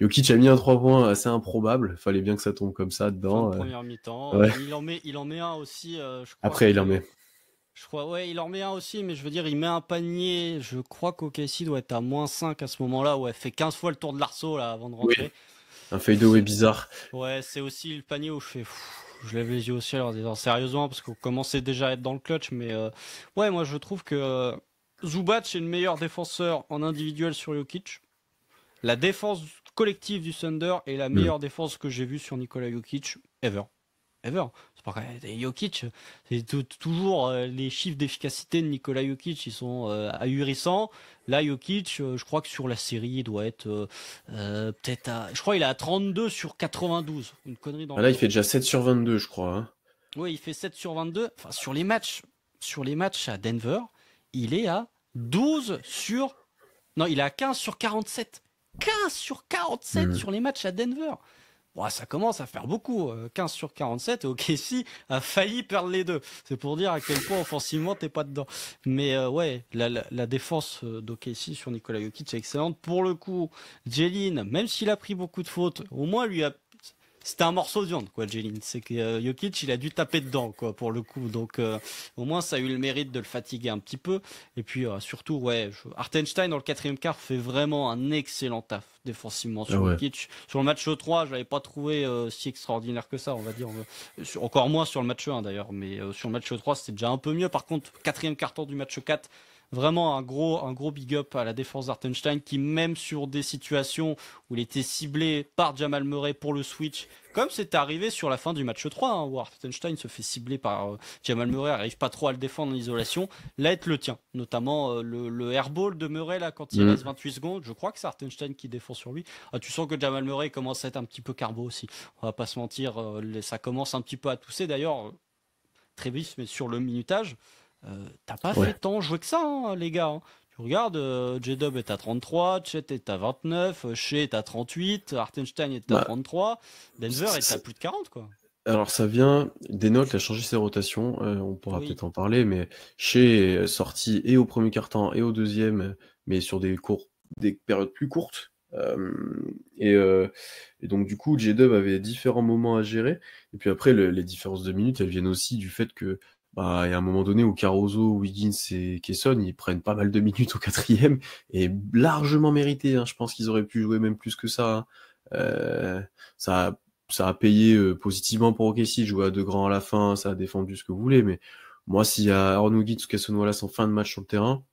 Jokic a mis un 3 points assez improbable. Fallait bien que ça tombe comme ça Fin de dedans. première mi-temps. Ouais. Il en met un aussi, je crois Après, il en que. met. Je crois, ouais, il en met un aussi, mais je veux dire, il met un panier. Je crois qu'OKC doit être à -5 à ce moment-là. Ouais, fait 15 fois le tour de l'arceau là avant de Oui. rentrer. Un fadeaway bizarre. Ouais, c'est aussi le panier où je fais. Je lève les yeux au ciel en disant sérieusement, parce qu'on commençait déjà à être dans le clutch. Mais ouais, moi je trouve que Zubac est le meilleur défenseur en individuel sur Jokic. La défense collective du Thunder est la meilleure défense que j'ai vue sur Nikola Jokic ever. Ever. C'est pas vrai. Jokic, c'est toujours les chiffres d'efficacité de Nikola Jokic, ils sont ahurissants. Là, Jokic, je crois que sur la série, il doit être peut-être à. Je crois qu'il est à 32 sur 92. Une connerie dans Ah le là, il genre. fait déjà 7 sur 22, je crois. Hein. Oui, il fait 7 sur 22. Enfin, sur les matchs à Denver, il est à 12 sur. Non, il est à 15 sur 47. 15 sur 47 sur les matchs à Denver. Bon, ça commence à faire beaucoup. 15 sur 47, et OKC a failli perdre les deux. C'est pour dire à quel point offensivement t'es pas dedans. Mais ouais, la défense d'OKC sur Nikola Jokic est excellente. Pour le coup, Jalen, même s'il a pris beaucoup de fautes, au moins lui a c'était un morceau de viande, quoi, Jalen. C'est que Jokic, il a dû taper dedans, quoi, pour le coup. Donc, au moins, ça a eu le mérite de le fatiguer un petit peu. Et puis, surtout, ouais, Hartenstein, dans le quatrième quart, fait vraiment un excellent taf défensivement Ah sur ouais. Jokic. Sur le match 3, je l'avais pas trouvé si extraordinaire que ça, on va dire. Encore moins sur le match 1, d'ailleurs. Mais sur le match 3, c'était déjà un peu mieux. Par contre, quatrième quart-temps du match 4, vraiment un gros big up à la défense d'Hartenstein qui, même sur des situations où il était ciblé par Jamal Murray pour le switch, comme c'était arrivé sur la fin du match 3, hein, où Hartenstein se fait cibler par Jamal Murray, n'arrive pas trop à le défendre en isolation, là, il le tient. Notamment le airball de Murray, là, quand il reste 28 secondes, je crois que c'est Hartenstein qui défend sur lui. Ah, tu sens que Jamal Murray commence à être un petit peu carbo aussi. On va pas se mentir, ça commence un petit peu à tousser. D'ailleurs, très vite, mais sur le minutage, t'as pas Ouais. fait tant jouer que ça, hein, les gars. Hein. Tu regardes, J-Dub est à 33, Chet est à 29, Shea est à 38, Hartenstein est à Bah, 33, Denver est à c'est- plus de 40, quoi. alors ça vient, Denote a changé ses rotations, on pourra Oui. peut-être en parler, mais Shea est sorti et au premier quart-temps et au deuxième, mais sur des périodes plus courtes. Et donc du coup, J-Dub avait différents moments à gérer. Et puis après, les différences de minutes, elles viennent aussi du fait que bah, il y a un moment donné où Caruso, Wiggins et Kesson, ils prennent pas mal de minutes au quatrième, et largement mérité. Hein. Je pense qu'ils auraient pu jouer même plus que ça. Hein. Ça a ça a payé positivement pour OKC, jouer à deux grands à la fin, ça a défendu ce que vous voulez, mais moi, s'il y a Aaron Wiggins ou Cason Wallace en fin de match sur le terrain,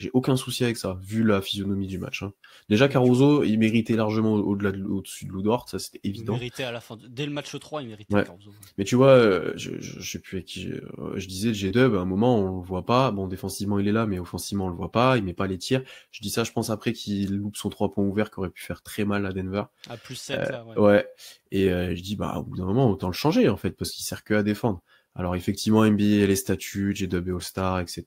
j'ai aucun souci avec ça, vu la physionomie du match. Hein. Déjà, Mais tu Caruso, il méritait largement au-dessus de Ludort, ça c'était il évident. méritait à la fin, dès le match 3, il méritait Ouais. Caruso. Mais tu vois, je sais plus avec qui je disais, le G-Dub, à un moment, on le voit pas. Bon, défensivement, il est là, mais offensivement, on le voit pas. Il met pas les tirs. Je dis ça, je pense, après qu'il loupe son 3 points ouverts qui aurait pu faire très mal à Denver. À plus 7, là, ouais. Ouais. Et je dis, bah, au bout d'un moment, autant le changer, en fait, parce qu'il sert que à défendre. Alors, effectivement, NBA, les statuts, J-Dub et All-Star, etc.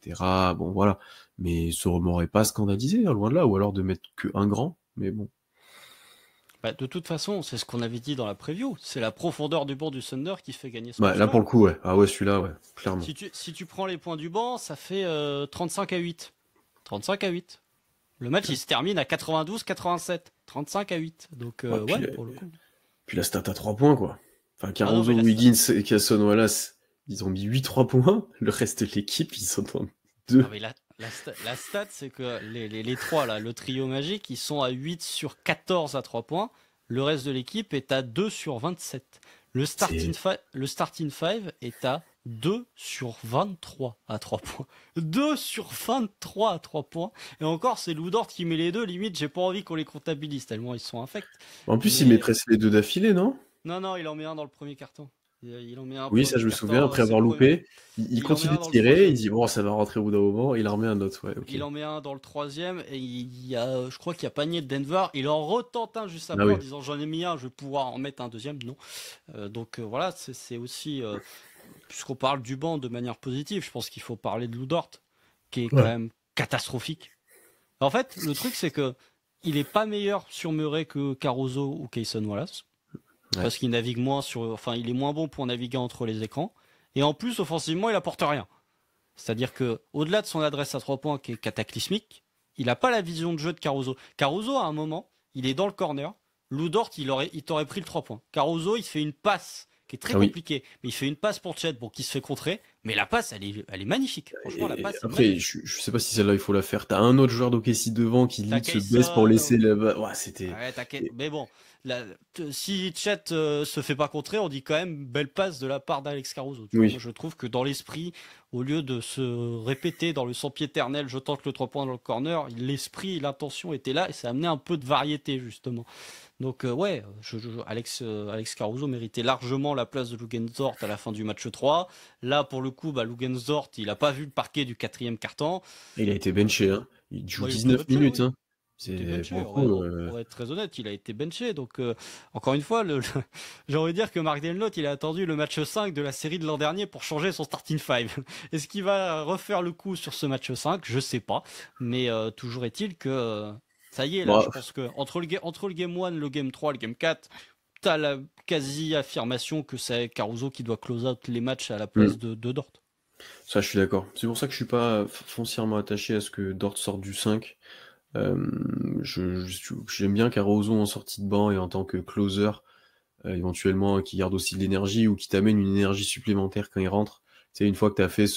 Bon, voilà. Mais ça m'aurait pas scandalisé, hein, loin de là. Ou alors de mettre que un grand. Mais bon. Bah, de toute façon, c'est ce qu'on avait dit dans la preview. C'est la profondeur du banc du Thunder qui fait gagner ce Ouais, là, match-là. pour le coup, ouais. Ah ouais, celui-là, ouais. Clairement. Si tu prends les points du banc, ça fait 35 à 8. 35 à 8. Le match, il se termine à 92-87. 35 à 8. Donc, Ouais, ouais, pour le coup. puis la stat à 3 points, quoi. Enfin, Ah non, mais Caruso, Wiggins et Cason Wallace, ils ont mis 8 3 points. Le reste de l'équipe, ils sont en 2. Ah, mais la stat, c'est que les trois, là, le trio magique, ils sont à 8 sur 14 à 3 points. Le reste de l'équipe est à 2 sur 27. Le starting five est à 2 sur 23 à 3 points. 2 sur 23 à 3 points. Et encore, c'est Lou Dort qui met les deux. Limite, j'ai pas envie qu'on les comptabilise tellement ils sont infects. En plus, il Mais mettrait les deux d'affilée, non? non, il en met un dans le premier carton. Il en met un Oui, ça premier je me souviens, carton, après c'est avoir le premier. loupé, il Il en met continue un de dans le tirer, il troisième. dit bon, ça va rentrer au bout d'un moment, il en remet un autre, ouais, ok. Il en met un dans le troisième et il y a, je crois qu'il y a panier de Denver. Il en retente un juste Ah après oui. en disant j'en ai mis un, je vais pouvoir en mettre un deuxième. Non. Donc voilà, c'est aussi, puisqu'on parle du banc de manière positive, je pense qu'il faut parler de Lou Dort, qui est quand Ouais. même catastrophique. En fait, le truc c'est que il est pas meilleur sur Murray que Caruso ou Kayson Wallace. Ouais. Parce qu'il navigue moins enfin, il est moins bon pour naviguer entre les écrans. Et en plus, offensivement, il apporte rien. C'est-à-dire que, au-delà de son adresse à 3 points qui est cataclysmique, il n'a pas la vision de jeu de Caruso. Caruso, à un moment, il est dans le corner. Lou Dort, il t'aurait pris le 3 points. Caruso, il fait une passe qui est très Ah oui. compliquée. Mais il fait une passe pour Chet, bon, qui se fait contrer. Mais la passe, elle est magnifique. Franchement, la Et passe est après, magnifique. je sais pas si celle-là il faut la faire. T'as un autre joueur d'OKC devant qui T'as limite se baisse pour Kayson. laisser la. Ouais, c'était. Ouais, mais bon, si Chet se fait pas contrer, on dit quand même belle passe de la part d'Alex Caruso. Tu vois. Moi, Oui. je trouve que dans l'esprit, au lieu de se répéter dans le sempiternel, je tente le 3 points dans le corner, l'esprit, l'intention était là et ça a amené un peu de variété justement. Donc ouais, Alex Caruso méritait largement la place de Lugensdort à la fin du match 3. Là, pour le coup, Lugensdort, il a pas vu le parquet du quatrième quart-temps. Il a été benché, hein. Il joue Il était 19 benché, minutes, oui. hein. Il était C'est pour benché, le coup. on va être très honnête, il a été benché. Donc, encore une fois, j'ai envie de dire que Mark Denlot, il a attendu le match 5 de la série de l'an dernier pour changer son starting five. Est-ce qu'il va refaire le coup sur ce match 5? Je sais pas. Mais toujours est-il que ça y est, là, Bon, je pense que entre le game 1, le game 3, le game 4, t'as la quasi-affirmation que c'est Caruso qui doit close out les matchs à la place de Dort. ça, je suis d'accord. C'est pour ça que je suis pas foncièrement attaché à ce que Dort sorte du 5. Euh, j'aime bien Caruso en sortie de banc et en tant que closer, éventuellement qui garde aussi de l'énergie ou qui t'amène une énergie supplémentaire quand il rentre. Tu sais, une fois que tu as fait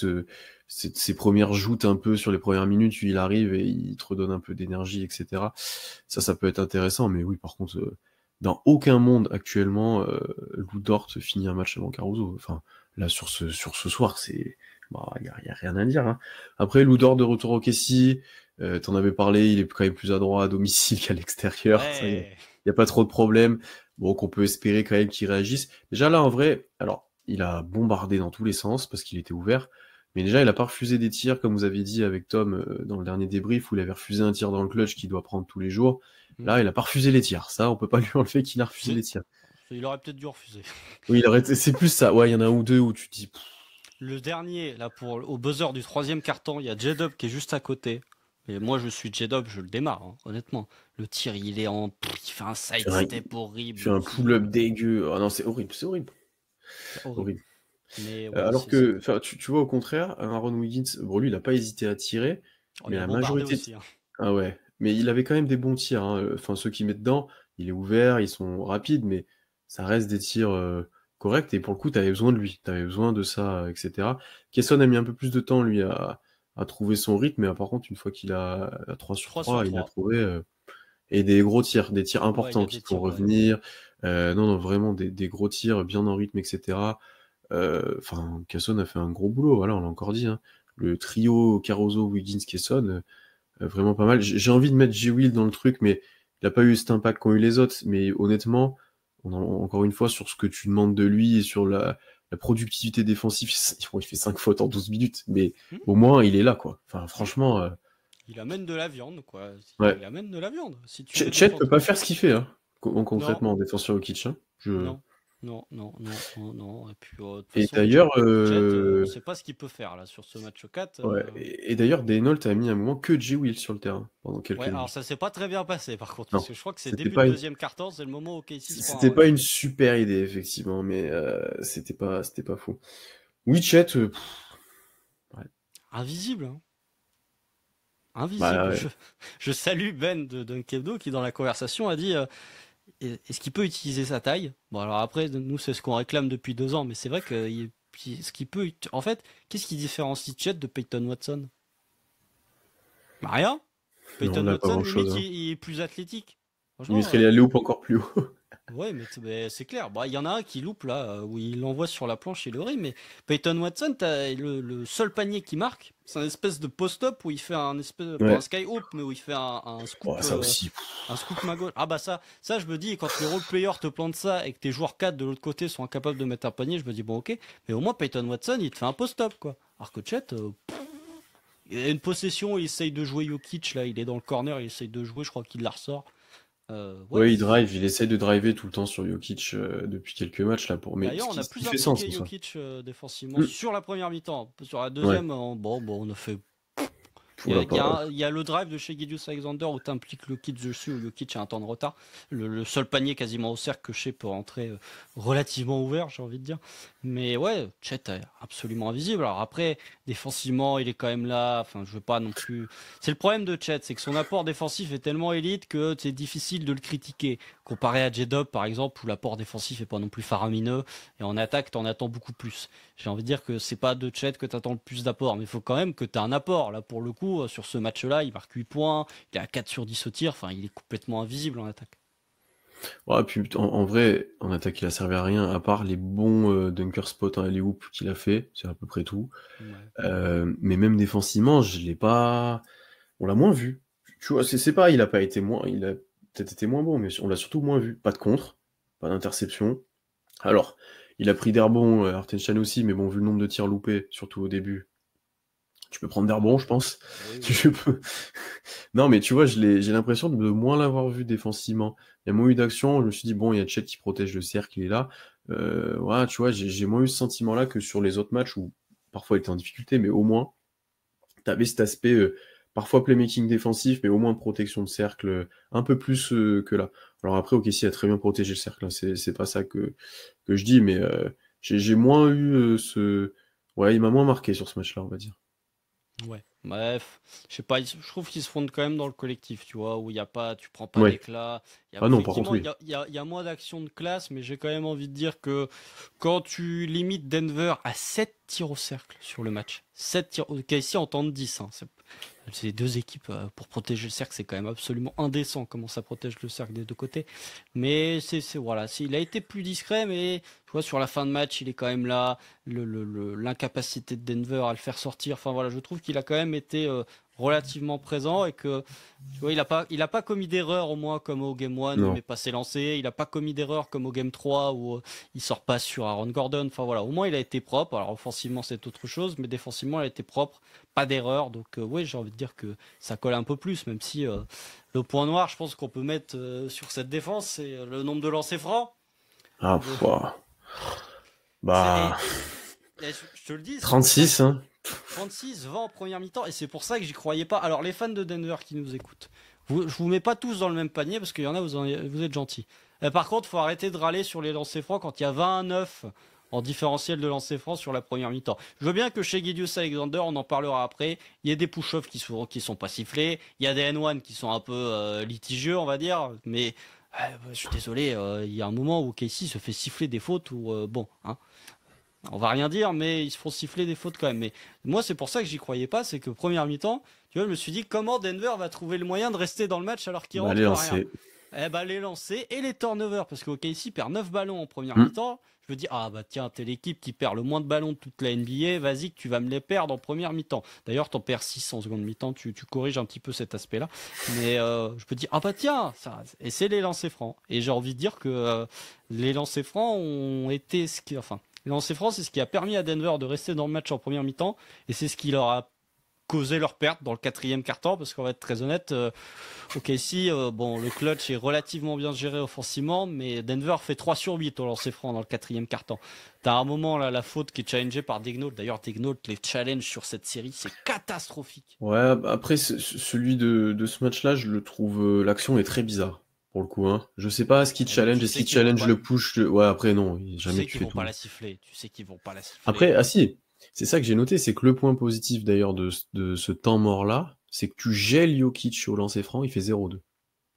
ces premières joutes un peu sur les premières minutes, il arrive et il te redonne un peu d'énergie, etc. Ça peut être intéressant, mais oui, par contre, dans aucun monde actuellement, Lou Dort finit un match avant Caruso. Enfin, là, sur ce soir, c'est. Bah, y a rien à dire, hein. Après, Lou Dort de retour au Kessie, t'en avais parlé, il est quand même plus adroit à domicile qu'à l'extérieur. Ça, Ouais. y a pas trop de problème. Bon, qu'on peut espérer quand même qu'il réagisse. Déjà là, en vrai, alors, il a bombardé dans tous les sens parce qu'il était ouvert. Mais déjà, il a pas refusé des tirs, comme vous avez dit avec Tom dans le dernier débrief, où il avait refusé un tir dans le clutch qu'il doit prendre tous les jours. Là, il a pas refusé les tirs. Ça, on peut pas lui enlever qu'il a refusé les tirs. Il aurait peut-être dû refuser. Oui, c'est plus ça. Ouais, il y en a un ou deux où tu te dis. Le dernier, là, au buzzer du troisième carton, il y a J-Dub qui est juste à côté. Et moi, je suis J-Dub, je le démarre, hein, honnêtement. Le tir, il est en. Il fait un sidestep Il fait horrible. un pull-up dégueu. Oh non, c'est horrible, c'est horrible. C'est horrible. Horrible. Mais ouais, Alors que, tu vois, au contraire, Aaron Wiggins, bon, lui, il a pas hésité à tirer, mais il a la bombardé majorité. aussi. Hein. Ah ouais, mais il avait quand même des bons tirs, hein. Enfin, ceux qui mettent dedans, il est ouvert, ils sont rapides, mais ça reste des tirs corrects. Et pour le coup, tu avais besoin de lui, tu avais besoin de ça, etc. Kesson a mis un peu plus de temps, lui, à trouver son rythme, mais par contre, une fois qu'il a à 3 sur 3 3, sur il a 3. trouvé. Et des gros tirs, des tirs Ouais, il y importants a qui des font tirs. Ouais. revenir. Non, vraiment des gros tirs bien en rythme, etc. Enfin, Kesson a fait un gros boulot, voilà, on l'a encore dit, hein. Le trio Caruso, Wiggins, Kesson, vraiment pas mal. J'ai envie de mettre J-Will dans le truc, mais il a pas eu cet impact qu'ont eu les autres. Mais honnêtement, encore une fois, sur ce que tu demandes de lui et sur la productivité défensive, il fait 5 fautes en 12 minutes, mais au moins il est là, quoi. Enfin, franchement. Il amène de la viande, quoi. Ouais. Il amène de la viande. Si tu Chet peut pas faire ce qu'il fait, hein, non, concrètement en défense sur Jokic, hein. non, non. Et puis, de toute Et façon, d'ailleurs, Chet, on sait pas ce qu'il peut faire, là, sur ce match 4. ouais. Et d'ailleurs, Daynold a mis un moment que J-Will sur le terrain pendant quelques Ouais, alors minutes. ça s'est pas très bien passé, par contre, Non, parce que je crois que c'est c'était début de pas une, deuxième quart-temps, c'est le moment où Casey se prend un c'était pas rebond. une super idée effectivement, mais c'était pas fou. Oui, Chet, ouais. Invisible, hein. Bah, Invisible. ouais. Je salue Ben de Dunkebdo qui, dans la conversation, a dit est-ce qu'il peut utiliser sa taille? Bon, alors après, nous, c'est ce qu'on réclame depuis 2 ans, mais c'est vrai que ce qu'il peut. En fait, qu'est-ce qui différencie Chet de Peyton Watson? Bah, rien. Non, on Peyton n'a pas Watson, grand-chose, limite, hein. il est plus athlétique. Il Franchement, mettrait les alley-oop encore plus haut. Ouais, mais c'est clair. Bah, il y en a un qui loupe là, où il l'envoie sur la planche et le rit, mais Peyton Watson, t'as le seul panier qui marque, c'est un espèce de post-up où il fait un espèce, pas un Ouais. sky-hoop, mais où il fait Oh, ça aussi. un scoop main gauche. Ah bah ça je me dis, quand les role-players te plantent ça et que tes joueurs 4 de l'autre côté sont incapables de mettre un panier, je me dis bon ok, mais au moins Peyton Watson il te fait un post-up quoi. Alors que Chet, il a une possession, il essaye de jouer Jokic là, il est dans le corner, il essaye de jouer, je crois qu'il la ressort. Ouais, Ouais, il essaie de driver tout le temps sur Jokic depuis quelques matchs là pour. Mais D'ailleurs, on a ce qui plus fait sens impliqué en soi. Jokic défensivement Mm. sur la première mi-temps. Sur la Ouais. deuxième, on a fait. Oula, pas. Il y a le drive de chez Gideus Alexander où tu impliques Jokic dessus, où Jokic a un temps de retard. Le seul panier quasiment au cercle que Shea peut rentrer relativement ouvert, j'ai envie de dire. Mais ouais, Chet est absolument invisible. Alors après, défensivement, il est quand même là. Enfin, je veux pas non plus. C'est le problème de Chet, c'est que son apport défensif est tellement élite que c'est difficile de le critiquer. Comparé à J-Dub, par exemple, où l'apport défensif est pas non plus faramineux. Et en attaque, t'en attends beaucoup plus. J'ai envie de dire que c'est pas de Chet que t'attends le plus d'apport, mais il faut quand même que t'aies un apport. Là, pour le coup, sur ce match-là, il marque 8 points, il est à 4 sur 10 au tir, enfin, il est complètement invisible en attaque. Ouais, puis en vrai, en attaque, il a servi à rien, à part les bons dunker spots en alley-oop qu'il a fait, c'est à peu près tout. Ouais. Mais même défensivement, je l'ai pas. On l'a moins vu. Tu vois, c'est pas, il a pas été moins, il a peut-être été moins bon, mais on l'a surtout moins vu. Pas de contre, pas d'interception. Alors, il a pris des rebonds, Hartenstein aussi, mais bon, vu le nombre de tirs loupés, surtout au début, tu peux prendre des rebonds, je pense. Oui, oui. Tu peux. Non, mais tu vois, j'ai l'impression de moins l'avoir vu défensivement. Il y a moins eu d'action. Je me suis dit, bon, il y a Chet qui protège le cercle, il est là. Voilà, tu vois, j'ai moins eu ce sentiment-là que sur les autres matchs où parfois il était en difficulté, mais au moins, tu avais cet aspect, parfois playmaking défensif, mais au moins protection de cercle, un peu plus que là. Alors après, OKC a très bien protégé le cercle, hein, c'est pas ça que je dis, mais j'ai moins eu ce. Ouais, il m'a moins marqué sur ce match-là, on va dire. Ouais. Bref, je sais pas, je trouve qu'ils se fondent quand même dans le collectif, tu vois, où il y a pas, tu prends pas Ouais. d'éclat. Ah non, par contre, Effectivement, oui. il y a moins d'action de classe, mais j'ai quand même envie de dire que quand tu limites Denver à 7 tirs au cercle sur le match, 7 tirs, ok, ici en temps de 10, hein, c'est les deux équipes pour protéger le cercle, c'est quand même absolument indécent comment ça protège le cercle des deux côtés. Mais voilà, il a été plus discret, mais tu vois, sur la fin de match, il est quand même là. L'incapacité de Denver à le faire sortir. Enfin voilà, je trouve qu'il a quand même été relativement présent et que tu vois, il a pas commis d'erreur au moins comme au Game 1 où il Non. met pas ses lancers. Il a pas commis d'erreur comme au Game 3 où il sort pas sur Aaron Gordon. Enfin voilà, au moins il a été propre. Alors offensivement c'est autre chose, mais défensivement il a été propre, pas d'erreur. Donc oui, j'ai envie de dire que ça colle un peu plus, même si le point noir, je pense qu'on peut mettre sur cette défense, c'est le nombre de lancers francs. Ah, Euh, ouah. c'est- Bah, je te le dis, c'est pour ça 36, hein. 36, 20 en première mi-temps, et c'est pour ça que j'y croyais pas. Alors, les fans de Denver qui nous écoutent, je vous mets pas tous dans le même panier parce qu'il y en a, vous êtes gentils. Par contre, faut arrêter de râler sur les lancers francs quand il y a 29 en différentiel de lancers francs sur la première mi-temps. Je veux bien que chez Gideus Alexander, on en parlera après, il y a des push-offs qui sont pas sifflés, il y a des N1 qui sont un peu litigieux, on va dire, mais je suis désolé, il y a un moment où Casey se fait siffler des fautes ou bon, hein. On va rien dire, mais ils se font siffler des fautes quand même. Mais moi, c'est pour ça que j'y croyais pas, c'est que première mi-temps, tu vois, je me suis dit comment Denver va trouver le moyen de rester dans le match alors qu'il Bah, allez, rentre rien. lancer. Eh ben les lancers et les turnovers, parce qu'OKC perd 9 ballons en première Hmm. mi-temps. Je me dis, ah bah tiens, t'es l'équipe qui perd le moins de ballons de toute la NBA, vas-y que tu vas me les perdre en première mi-temps. D'ailleurs, t'en perds 6 en seconde mi-temps, tu corriges un petit peu cet aspect-là. Mais je me dis, ah bah tiens, ça, et c'est les lancers francs. Et j'ai envie de dire que les lancers francs ont été ce qui, enfin, les lancers francs, c'est ce qui a permis à Denver de rester dans le match en première mi-temps, et c'est ce qui leur a causé leur perte dans le quatrième quart-temps, parce qu'on va être très honnête, OKC, bon, le clutch est relativement bien géré offensivement, mais Denver fait 3 sur 8 au lancer franc dans le quatrième quart-temps. T'as un moment là, la faute qui est challengée par Degnault. D'ailleurs, Degnault, les challenges sur cette série, c'est catastrophique. Ouais, bah, après, celui de ce match-là, je le trouve. L'action est très bizarre, pour le coup, hein. Je sais pas ce qui challenge, Tu est-ce sais qu'il qu'ils vont challenge pas, le push. Ouais, après, non, tu jamais sais tu qu'ils fais vont pas tout. la siffler. Tu sais qu'ils vont pas la siffler. Après, ah si, c'est ça que j'ai noté, c'est que le point positif d'ailleurs de ce temps mort-là, c'est que tu gèles Jokic au lancer franc, il fait 0-2.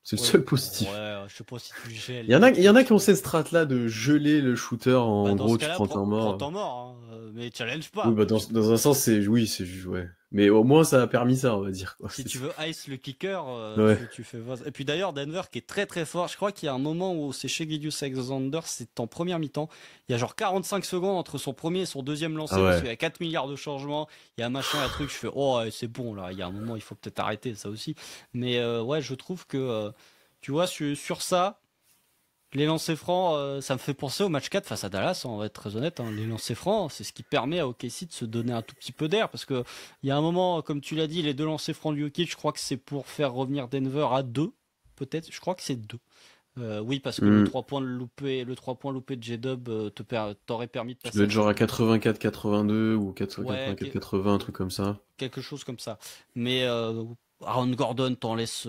C'est le Ouais, seul positif. ouais, je sais pas si tu gèles Il y en a Jokic. qui ont cette strat-là de geler le shooter, Bah en dans ce gros, tu cas-là, prends temps prends mort. temps mort, hein, mais challenge Oui, pas. bah dans un sens, c'est oui, c'est juste, ouais. Mais au moins, ça a permis ça, on va dire, quoi. Si tu veux ice le kicker, Ouais. tu fais. Et puis d'ailleurs, Denver qui est très très fort. Je crois qu'il y a un moment où c'est chez Gilgeous-Alexander, c'est en première mi-temps. Il y a genre 45 secondes entre son premier et son deuxième lancé Ah parce ouais. qu'il y a 4 milliards de changements. Il y a machin, un truc. Je fais, oh, c'est bon là. Il y a un moment, il faut peut-être arrêter ça aussi. Mais ouais, je trouve que, tu vois, sur ça. Les lancers francs, ça me fait penser au match 4 face à Dallas, on va être très honnête. Les lancers francs, c'est ce qui permet à OKC de se donner un tout petit peu d'air. Parce que il y a un moment, comme tu l'as dit, les deux lancers francs de Jokic, je crois que c'est pour faire revenir Denver à 2, peut-être. Je crois que c'est 2. Oui, parce que le Hmm. 3 points loupé, le 3 points loupé de J-Dub t'aurait permis de Ça passer doit à être genre à 4-2. 84-82 ou Ouais, 84-80, un truc comme ça. quelque chose comme ça. Mais Aaron Gordon t'en laisse.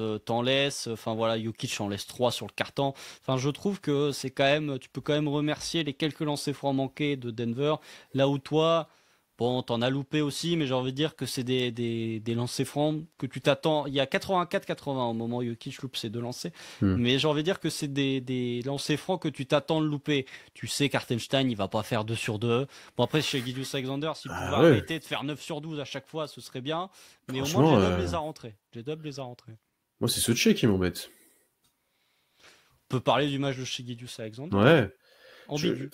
Enfin voilà, Jokic en laisse 3 sur le carton. Enfin, je trouve que c'est quand même, tu peux quand même remercier les quelques lancers francs manqués de Denver. Là où toi, bon, t'en as loupé aussi, mais j'ai envie de dire que c'est des lancers francs que tu t'attends. Il y a 84-80 au moment où Jokic loupe ses deux lancers. Hmm. Mais j'ai envie de dire que c'est des lancers francs que tu t'attends de louper. Tu sais qu'Hartenstein, il va pas faire 2 sur 2. Bon, après, chez Gilgeous-Alexander, s'il pouvait Ah ouais, arrêter de faire 9 sur 12 à chaque fois, ce serait bien. Mais au moins, franchement, J-Dub les a rentrés. J-Dub les a rentrés. moi, c'est ce check qui m'embête. On peut parler du match de chez Gilgeous-Alexander, hein. Ouais, je... Ambigu.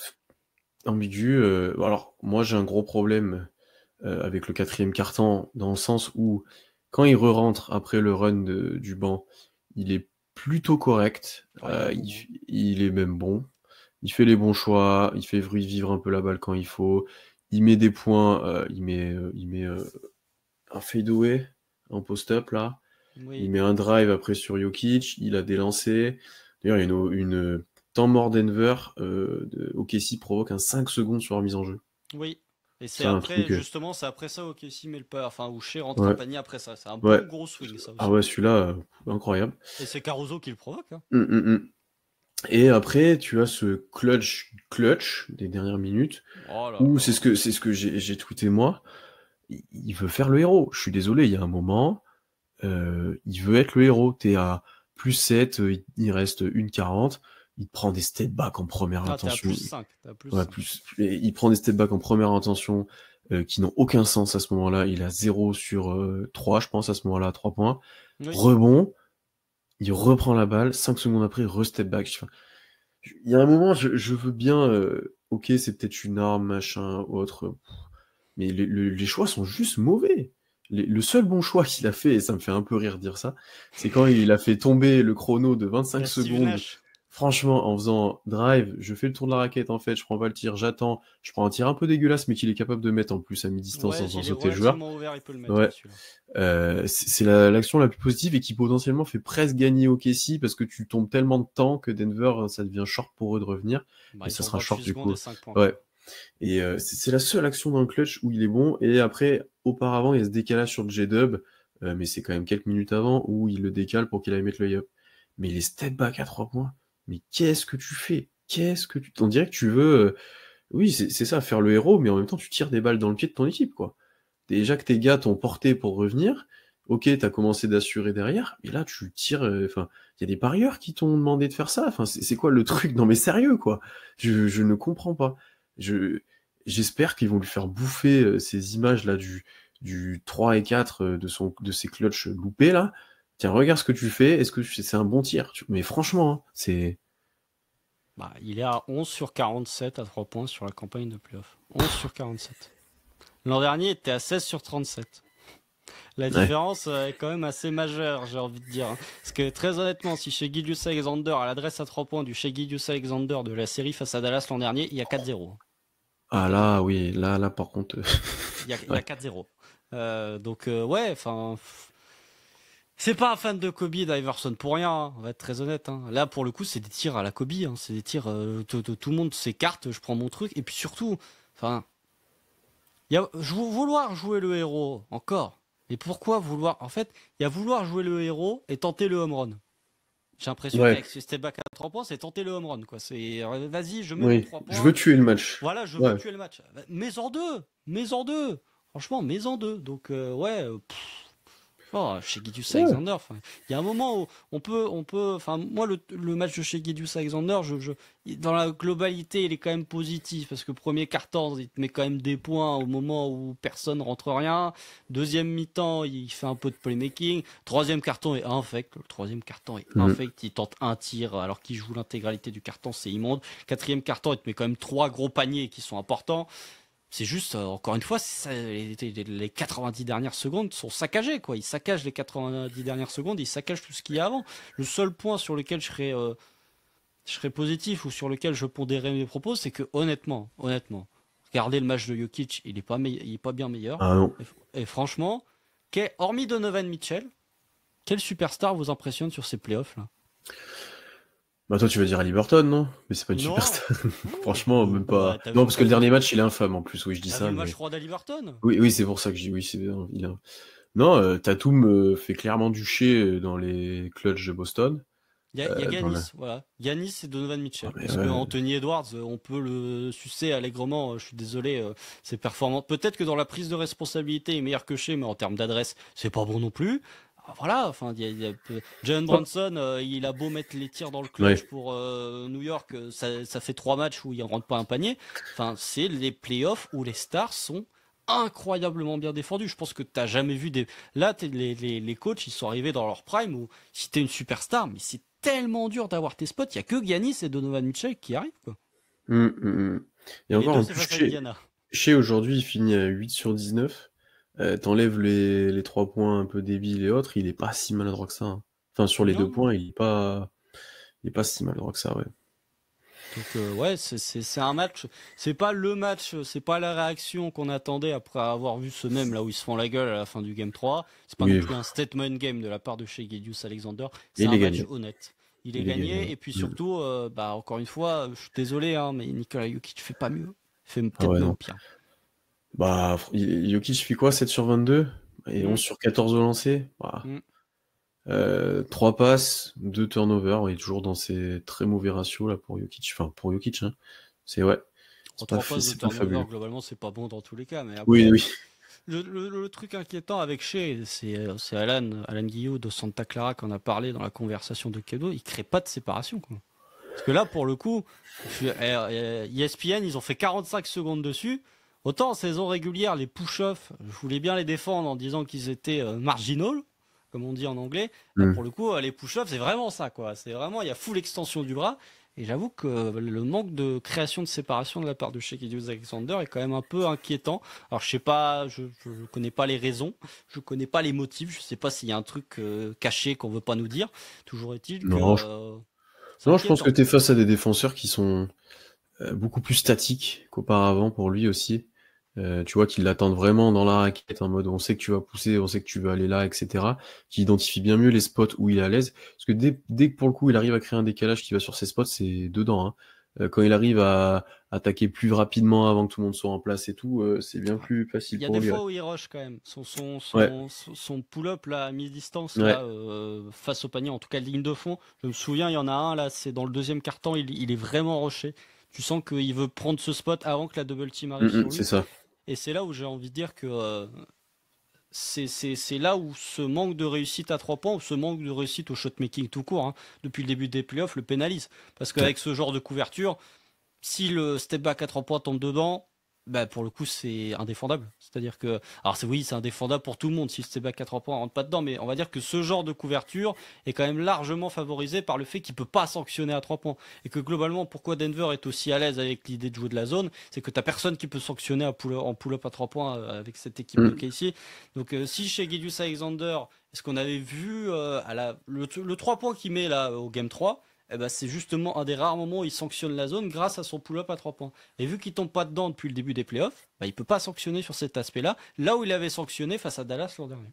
ambigu. Alors, moi, j'ai un gros problème avec le quatrième carton, dans le sens où, quand il re-rentre après le run du banc, il est plutôt correct. Ouais, il est bon, hein. Il est même bon. Il fait les bons choix, il fait vivre un peu la balle quand il faut. Il met des points, il met un fadeaway en post-up là. Il Oui, met un drive après sur Jokic, il a des lancers. D'ailleurs, il y a une temps mort Denver, OKC provoque un 5 secondes sur la mise en jeu. oui. Et c'est Ça, un après, truc. justement, c'est après ça OK s'y met le pas. Enfin, où Shea rentre à Ouais, panier après ça. C'est un ouais. bon gros swing, ça Ah aussi. ouais, celui-là, incroyable. Et c'est Caruso qui le provoque, hein. Hum. Et après, tu as ce clutch des dernières minutes, Oh là où là. c'est ce que j'ai tweeté moi. Il veut faire le héros. Je suis désolé, il y a un moment, il veut être le héros. T'es à plus 7, il reste 1,40. Il prend des step back en première Ah, t'es à intention. plus 5. T'es à plus Ouais, 5. il prend des step back en première intention qui n'ont aucun sens à ce moment-là. Il a 0 sur 3, je pense, à ce moment-là, 3 points. Oui. Rebond, il reprend la balle, 5 secondes après, il re-step back. Enfin, il y a un moment, je veux bien, ok, c'est peut-être une arme, machin, autre, mais les choix sont juste mauvais. Le seul bon choix qu'il a fait, et ça me fait un peu rire de dire ça, c'est quand il a fait tomber le chrono de 25 La Steve secondes. Nash. Franchement, en faisant drive, je fais le tour de la raquette en fait, je prends pas le tir, j'attends, je prends un tir un peu dégueulasse, mais qu'il est capable de mettre en plus à mi-distance Ouais, sans il est sauter le joueur. relativement ouvert, il peut le mettre, ouais, Ouais, celui-là. c'est l'action la plus positive et qui potentiellement fait presque gagner OKC parce que tu tombes tellement de temps que Denver, ça devient short pour eux de revenir, Bah, et ils ça sont sera short 28 du secondes et coup. 5 points, Ouais, quoi. et c'est la seule action dans le clutch où il est bon. Et après, auparavant, il y a ce décalage sur le J-Dub, mais c'est quand même quelques minutes avant où il le décale pour qu'il aille mettre le up. Mais les step back à 3 points, mais qu'est-ce que tu fais? Qu'est-ce que tu... On dirait que tu veux... Oui, c'est ça, faire le héros, mais en même temps, tu tires des balles dans le pied de ton équipe, quoi. Déjà que tes gars t'ont porté pour revenir, ok, t'as commencé d'assurer derrière, mais là, tu tires... Enfin, il y a des parieurs qui t'ont demandé de faire ça. Enfin, c'est quoi le truc? Non, mais sérieux, quoi. Je ne comprends pas. Je... J'espère qu'ils vont lui faire bouffer ces images-là du 3 et 4 de ses clutches loupés, là. Tiens, regarde ce que tu fais, est-ce que c'est un bon tir? Mais franchement, hein, c'est... Bah, il est à 11 sur 47 à 3 points sur la campagne de playoff. 11 sur 47. L'an dernier, il était à 16 sur 37. La Ouais. différence est quand même assez majeure, j'ai envie de dire, hein. Parce que très honnêtement, si chez Gilgeous-Alexander, à l'adresse à 3 points du chez Gilgeous-Alexander de la série face à Dallas l'an dernier, il y a 4-0. Ah là, oui, là, par contre... Il y a ouais. 4-0. Donc, ouais, enfin... C'est pas un fan de Kobe d'Iverson pour rien, hein, on va être très honnête, hein. Là, pour le coup, c'est des tirs à la Kobe, hein. C'est des tirs... tout le monde s'écarte, je prends mon truc. Et puis surtout, enfin... Vouloir jouer le héros, encore. Mais pourquoi vouloir... En fait, il y a vouloir jouer le héros et tenter le home run. J'ai l'impression Ouais, qu'avec ce step back à 3 points, c'est tenter le home run, quoi. C'est vas-y, je mets mon oui. 3 Je points. veux tuer le match. Voilà, je veux Ouais. tuer le match. Mets en deux. Mets en deux. Franchement, mets en deux. Donc, ouais. Oh, chez Gilgeous Ouais. Alexander, il y a un moment où enfin, moi, le match de chez Gilgeous Alexander, dans la globalité, il est quand même positif, parce que premier quart-temps, il te met quand même des points au moment où personne rentre rien. Deuxième mi-temps, il fait un peu de playmaking. Troisième quart-temps est infect. Le troisième quart-temps est Mhm. infect. Il tente un tir, alors qu'il joue l'intégralité du quart-temps, c'est immonde. Quatrième quart-temps, il te met quand même 3 gros paniers qui sont importants. C'est juste, encore une fois, les 90 dernières secondes sont saccagées, quoi. Il saccage les 90 dernières secondes, il saccage tout ce qu'il y a avant. Le seul point sur lequel je serais positif ou sur lequel je pondérais mes propos, c'est que honnêtement, regardez le match de Jokic, il est pas bien meilleur. Ah non. Et franchement, hormis Donovan Mitchell, quel superstar vous impressionne sur ces playoffs là? Bah toi tu vas dire Haliburton, non? Mais c'est pas une Non, superstar. non. Franchement, même Bah, pas. Non, parce que le dernier match, il est infâme en plus. Oui, je dis t'as vu ça, le match mais 3 d'Haliburton? oui, oui, c'est pour ça que je dis oui, c'est bien. Non, Tatum fait clairement du chier dans les clutches de Boston. Il y a Dans la... Giannis, voilà. Giannis et Donovan Ah, Mitchell. mais Parce que ouais. Anthony Edwards, on peut le sucer allègrement. Je suis désolé, c'est performant. Peut-être que dans la prise de responsabilité, il est meilleur que chez, mais en termes d'adresse, c'est pas bon non plus. Ah, voilà, enfin, Jalen Oh. Brunson, il a beau mettre les tirs dans le clutch Ouais. pour New York, ça fait 3 matchs où il rentre pas un panier. Enfin, c'est les playoffs où les stars sont incroyablement bien défendus. Je pense que t'as jamais vu des. Là, les coachs, ils sont arrivés dans leur prime où si t'es une superstar, mais c'est tellement dur d'avoir tes spots. Il y a que Giannis et Donovan Mitchell qui arrivent, quoi. Et Et les encore deux, en c'est plus, face à Indiana. chez aujourd'hui, il finit à 8 sur 19. T'enlèves les 3 points un peu débiles et autres, il est pas si maladroit que ça, hein. Enfin, sur les 2 Non. points, il est pas si maladroit que ça, ouais. Donc ouais, c'est un match. C'est pas le match, c'est pas la réaction qu'on attendait après avoir vu ce même là où ils se font la gueule à la fin du game 3. C'est pas non Oui, plus un statement game de la part de chez Gilgeous Alexander. C'est il un est match gagné. honnête. Il est Il est gagné, gagné ouais. et puis surtout, bah encore une fois, je suis désolé hein, mais Nikola Jokic fait pas mieux. Il fait Ah peut-être ouais, même non. pire. Bah, Jokic fait quoi? 7 sur 22 et Mm, 11 sur 14 au lancer. Voilà. mm. 3 passes, 2 turnovers. Il est toujours dans ses très mauvais ratios là pour Jokic. Enfin, pour Jokic, hein. C'est ouais. En 3 passes de C'est pas turnover, fabuleux. globalement, c'est pas bon dans tous les cas. Mais Oui, après, oui. le truc inquiétant avec Shea, c'est Alan Guillot de Santa Clara qu'on a parlé dans la conversation de Kedo. Il crée pas de séparation, quoi. Parce que là, pour le coup, ESPN, ils ont fait 45 secondes dessus. Autant en saison régulière, les push-offs, je voulais bien les défendre en disant qu'ils étaient marginal, comme on dit en anglais. Là, Hmm. pour le coup, les push-offs, c'est vraiment ça, quoi. C'est vraiment, il y a full extension du bras. Et j'avoue que le manque de création de séparation de la part de Shea Alexander est quand même un peu inquiétant. Alors, je sais pas, je connais pas les raisons, je connais pas les motifs, je sais pas s'il y a un truc caché qu'on veut pas nous dire. Toujours est-il que Non, c'est non, je pense que inquiétant. tu es face à des défenseurs qui sont beaucoup plus statiques qu'auparavant pour lui aussi. Tu vois qu'ils l'attendent vraiment dans la raquette en mode on sait que tu vas pousser, on sait que tu vas aller là, etc. Qui identifie bien mieux les spots où il est à l'aise. Parce que dès que pour le coup il arrive à créer un décalage qui va sur ses spots, c'est dedans, hein. Quand il arrive à attaquer plus rapidement avant que tout le monde soit en place et tout, c'est bien plus Il facile y a pour des lui. Ouais. fois où il rush quand même. Ouais. Son pull-up là, à mi-distance, Ouais. là, face au panier, en tout cas ligne de fond. Je me souviens, il y en a un là, c'est dans le deuxième quart-temps, il est vraiment rushé. Tu sens qu'il veut prendre ce spot avant que la double team arrive sur C'est lui. ça. Et c'est là où j'ai envie de dire que c'est là où ce manque de réussite à 3 points, ou ce manque de réussite au shot-making tout court, hein, depuis le début des playoffs, le pénalise. Parce Ouais. qu'avec ce genre de couverture, si le step back à 3 points tombe dedans, bah pour le coup c'est indéfendable. C'est-à-dire que, alors c'est indéfendable pour tout le monde si le step back à 3 points rentre pas dedans, mais on va dire que ce genre de couverture est quand même largement favorisé par le fait qu'il peut pas sanctionner à 3 points. Et que globalement, pourquoi Denver est aussi à l'aise avec l'idée de jouer de la zone, c'est que t'as personne qui peut sanctionner en pull-up à 3 points avec cette équipe de Mm. KC. Donc si chez Gilgeous Alexander, est-ce qu'on avait vu le 3 points qu'il met là au game 3, eh ben, c'est justement un des rares moments où il sanctionne la zone grâce à son pull-up à 3 points. Et vu qu'il tombe pas dedans depuis le début des playoffs, bah, il peut pas sanctionner sur cet aspect-là, là où il avait sanctionné face à Dallas l'an dernier.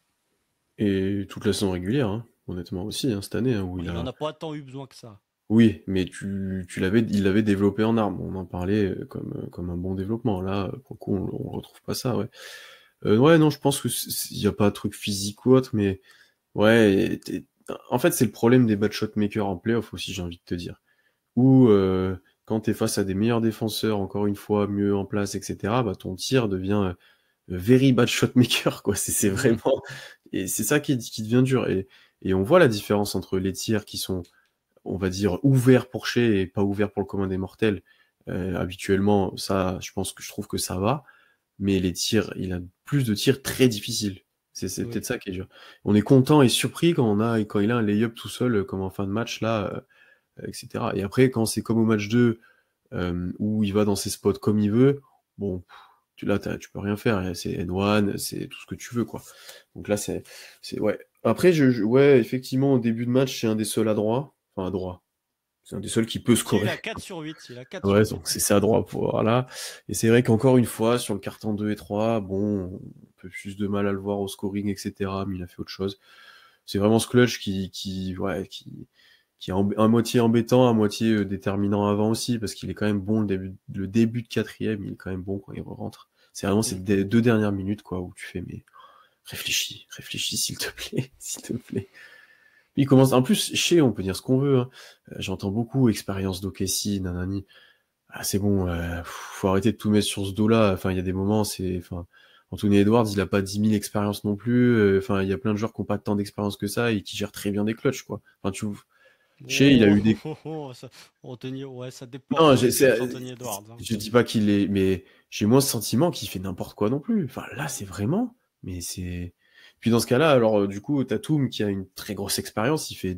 Et toute la saison régulière, hein, honnêtement aussi, hein, cette année, hein, où Bon, il il en a. a pas tant eu besoin que ça. Oui, mais il l'avait développé en arme. On en parlait comme un bon développement. Là, pour le coup, on retrouve pas ça, ouais. Ouais, non, je pense que il y a pas de truc physique ou autre, mais ouais, en fait, c'est le problème des bad shot makers en playoff aussi, j'ai envie de te dire. Où quand t'es face à des meilleurs défenseurs, encore une fois, mieux en place, etc., bah ton tir devient very bad shot maker, quoi. C'est Mhm. vraiment Et c'est ça qui devient dur. Et on voit la différence entre les tirs qui sont, on va dire, ouverts pour Shea et pas ouverts pour le commun des mortels. Habituellement, ça, je trouve que ça va. Mais les tirs, il a plus de tirs très difficiles. C'est Oui. peut-être ça qui est dur. On est content et surpris quand il a un lay-up tout seul, comme en fin de match, là, etc. Et après, quand c'est comme au match 2, où il va dans ses spots comme il veut, bon, tu peux rien faire. C'est N1, c'est tout ce que tu veux, quoi. Donc là, ouais. Après, ouais, effectivement, au début de match, c'est un des seuls à droit. Enfin, à droit. C'est un des seuls qui peut Il scorer. a 4 sur 8. Il a 4 Ouais, sur donc 8. c'est à droit pour, voilà. Et c'est vrai qu'encore une fois, sur le carton 2 et 3, bon, on peut plus de mal à le voir au scoring, etc., mais il a fait autre chose. C'est vraiment ce clutch ouais, qui est à moitié embêtant, à moitié déterminant avant aussi, parce qu'il est quand même bon le début de quatrième, il est quand même bon quand il rentre. C'est vraiment ces deux dernières minutes, quoi, où tu fais, mais réfléchis, s'il te plaît, s'il te plaît. Il commence, en plus, on peut dire ce qu'on veut, hein. J'entends beaucoup expérience d'Okessi, nanani. Ah, c'est bon, faut arrêter de tout mettre sur ce dos-là. Enfin, il y a des moments, Anthony Edwards, il a pas 10 000 expériences non plus. Enfin, il y a plein de joueurs qui ont pas tant d'expérience que ça et qui gèrent très bien des clutchs, quoi. Enfin, il a Oh, eu des. Anthony, ouais, ça dépend Non, comment tu juges Anthony Edwards. Hein. je dis pas qu'il est, mais j'ai moins ce sentiment qu'il fait n'importe quoi non plus. Enfin, là, c'est vraiment, mais c'est. Puis dans ce cas-là, alors, du coup, Tatum, qui a une très grosse expérience, il fait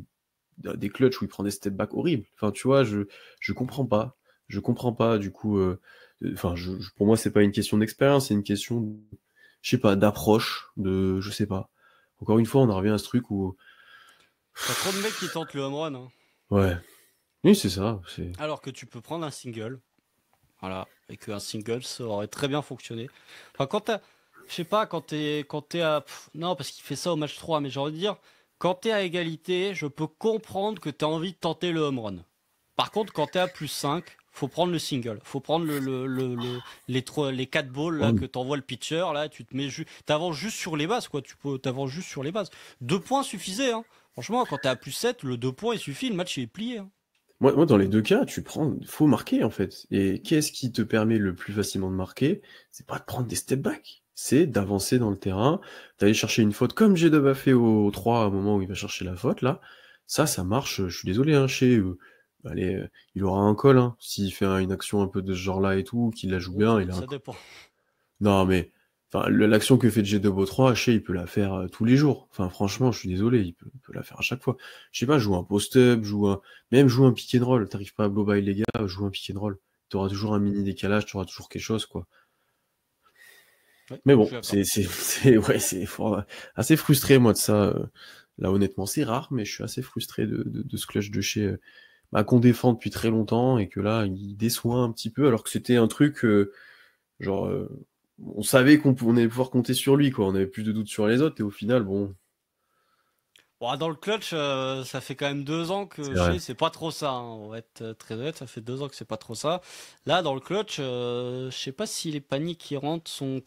des clutches où il prend des step back horribles. Enfin, tu vois, je comprends pas. Je comprends pas, du coup, enfin, pour moi, c'est pas une question d'expérience, c'est une question, je sais pas, d'approche, je sais pas. Encore une fois, on en revient à ce truc où, T'as trop de mecs qui tentent le home run. Hein. ouais, oui, c'est ça, Alors que tu peux prendre un single. Voilà. Et qu'un single, ça aurait très bien fonctionné. Enfin, quand t'as. Je sais pas, quand t'es à. Non, parce qu'il fait ça au match 3, mais j'ai envie de dire, quand t'es à égalité, je peux comprendre que t'as envie de tenter le home run. Par contre, quand t'es à plus 5, faut prendre le single. Faut prendre les 4 balls là, ouais. que t'envoie le pitcher. Là, tu te mets t'avances juste sur les bases, quoi. T'avances juste sur les bases. 2 points suffisaient, hein. Franchement, quand t'es à plus 7, le 2 points il suffit, le match il est plié. Hein. Moi, dans les deux cas, faut marquer, en fait. Et qu'est-ce qui te permet le plus facilement de marquer? C'est pas de prendre des step back. C'est d'avancer dans le terrain, d'aller chercher une faute comme J-Dub a fait au 3 à un moment où il va chercher la faute, là. Ça marche. Je suis désolé, hein, allez, il aura un call, hein. S'il fait une action un peu de ce genre-là et tout, qu'il la joue bien, il a un Ça call. dépend. Non, mais, enfin, l'action que fait J-Dub au 3, il peut la faire tous les jours. Enfin, franchement, je suis désolé, il peut la faire à chaque fois. Je sais pas, joue un post-up, même joue un pick and roll. T'arrives pas à blow by les gars, joue un pick and roll. T'auras toujours un mini décalage, t'auras toujours quelque chose, quoi. Ouais, Mais je bon, suis d'accord. ouais, assez frustré, moi, de ça. Là, honnêtement, c'est rare, mais je suis assez frustré de ce clutch de chez, qu'on défend depuis très longtemps et que là, il déçoit un petit peu, alors que c'était un truc, genre, on savait qu'on allait pouvoir compter sur lui, quoi. On avait plus de doutes sur les autres, et au final, bon, Bon, dans le clutch, ça fait quand même 2 ans c'est que vrai. chez c'est pas trop ça. Hein. On va être très honnête, ça fait 2 ans que c'est pas trop ça. Là, dans le clutch, je sais pas si les paniques qui rentrent sont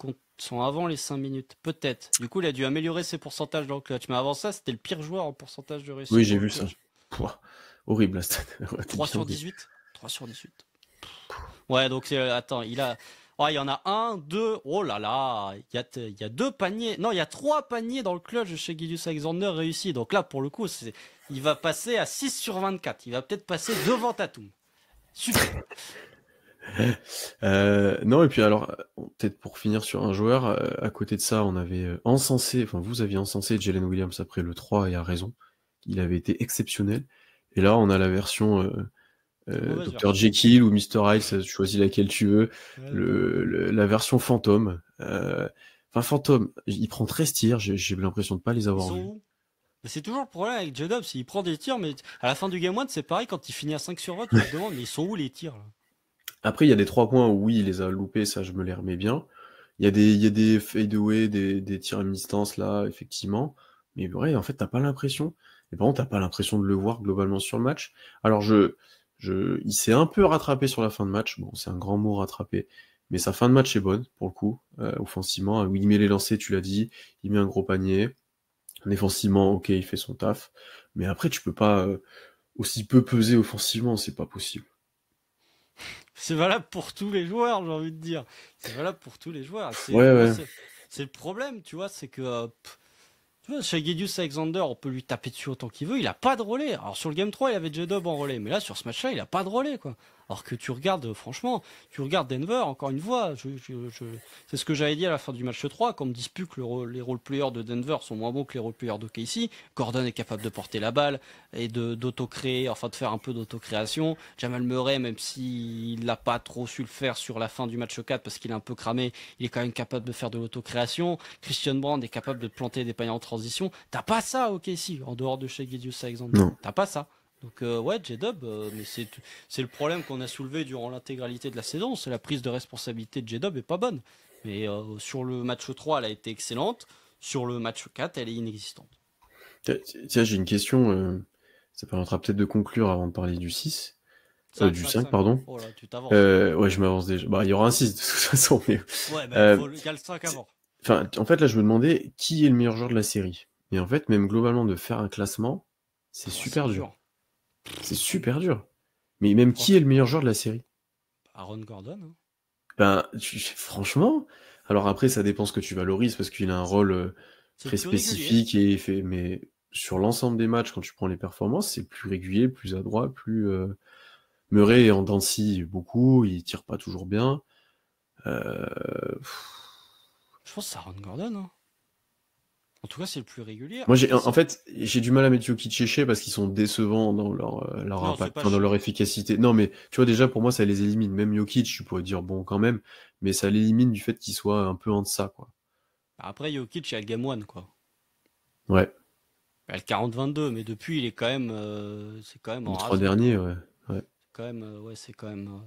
avant les 5 minutes. Peut-être. Du coup, il a dû améliorer ses pourcentages dans le clutch. Mais avant ça, c'était le pire joueur en pourcentage de Oui, réussite j'ai dans le vu ça. clutch. Pouah, horrible, la stat. Ouais, t'es 3 bien sur dit. 18. 3 sur 18. Ouais, donc attends, il a. Oh, il y en a un, deux. Oh là là, il y a 2 paniers. Non, il y a 3 paniers dans le clutch de chez Gilius Alexander réussis. Donc là, pour le coup, il va passer à 6 sur 24. Il va peut-être passer devant Tatum. Super. Non, et puis alors, peut-être pour finir sur un joueur, à côté de ça, on avait vous aviez encensé Jalen Williams après le 3 et à raison. Il avait été exceptionnel. Et là, on a la version La mauvaise Dr. version. Jekyll ou Mr. Hyde, ça, tu choisis laquelle tu veux. Ouais, la mauvaise. La version fantôme. Enfin, fantôme, il prend 13 tirs, j'ai l'impression de pas les Ils avoir sont vus. où? Mais c'est toujours le problème avec J-Dub, c'est qu'il prend des tirs, mais à la fin du Game 1, c'est pareil, quand il finit à 5 sur 20, tu te demandes, mais ils sont où les tirs là? Après, il y a des 3 points où oui, il les a loupés, ça je me les remets bien. Il y a des fade-away, des tirs à mi-distance là, effectivement. Mais ouais, en fait, t'as pas l'impression. Et par contre, t'as pas l'impression de le voir globalement sur le match. Alors il s'est un peu rattrapé sur la fin de match. Bon, c'est un grand mot rattrapé. Mais sa fin de match est bonne, pour le coup, offensivement. Où il met les lancers, tu l'as dit. Il met un gros panier. Défensivement, ok, il fait son taf. Mais après, tu peux pas aussi peu peser offensivement, c'est pas possible. C'est valable pour tous les joueurs, j'ai envie de dire. C'est valable pour tous les joueurs. Ouais, Moi, ouais. c'est le problème, tu vois, c'est que Tu vois, chez Gedius Alexander, on peut lui taper dessus autant qu'il veut, il a pas de relais. Alors sur le Game 3, il avait J-Dub en relais, mais là sur ce match-là, il a pas de relais, quoi. Alors que tu regardes, franchement, tu regardes Denver, encore une fois, c'est ce que j'avais dit à la fin du match 3, quand on me dispute que les role-players de Denver sont moins bons que les role-players d'OKC. Gordon est capable de porter la balle et d'auto-créer, enfin de faire un peu d'auto-création. Jamal Murray, même s'il n'a pas trop su le faire sur la fin du match 4 parce qu'il est un peu cramé, il est quand même capable de faire de l'auto-création. Christian Brand est capable de planter des paniers en transition. T'as pas ça, OKC, en dehors de chez Gedius Alexander. Non. T'as pas ça. Donc ouais, J-Dub, mais c'est le problème qu'on a soulevé durant l'intégralité de la saison, c'est la prise de responsabilité de J-Dub est pas bonne. Mais sur le match 3, elle a été excellente, sur le match 4, elle est inexistante. Tiens, j'ai une question, ça permettra peut-être de conclure avant de parler du 6. Du 5, pardon. Oh là, tu t'avances. Ouais, je m'avance déjà. Bah, il y aura un 6 de toute façon. Mais... Ouais, bah, il y a le 5 avant. Enfin, en fait, là, je me demandais qui est le meilleur joueur de la série. Et en fait, même globalement, de faire un classement, c'est super dur. C'est super dur. Mais même qui est le meilleur joueur de la série? Aaron Gordon. Hein. Ben, franchement, alors après, ça dépend ce que tu valorises parce qu'il a un rôle très spécifique et fait. Mais sur l'ensemble des matchs, quand tu prends les performances, c'est plus régulier, plus adroit, plus. Murray est en dents de scie beaucoup, il tire pas toujours bien. Je pense que c'est Aaron Gordon. Hein. En tout cas, c'est le plus régulier. Moi, en fait, j'ai du mal à mettre Jokic et Shea parce qu'ils sont décevants dans leur impact, dans leur efficacité. Non, mais tu vois, déjà, pour moi, ça les élimine. Même Jokic, tu pourrais dire, bon, quand même, mais ça l'élimine du fait qu'il soit un peu en deçà, quoi. Après, Jokic, il y a le Game 1, quoi. Ouais. Il y a le 40-22, mais depuis, il est quand même... c'est quand même en les 3 derniers, ouais. Quand même, c'est quand même...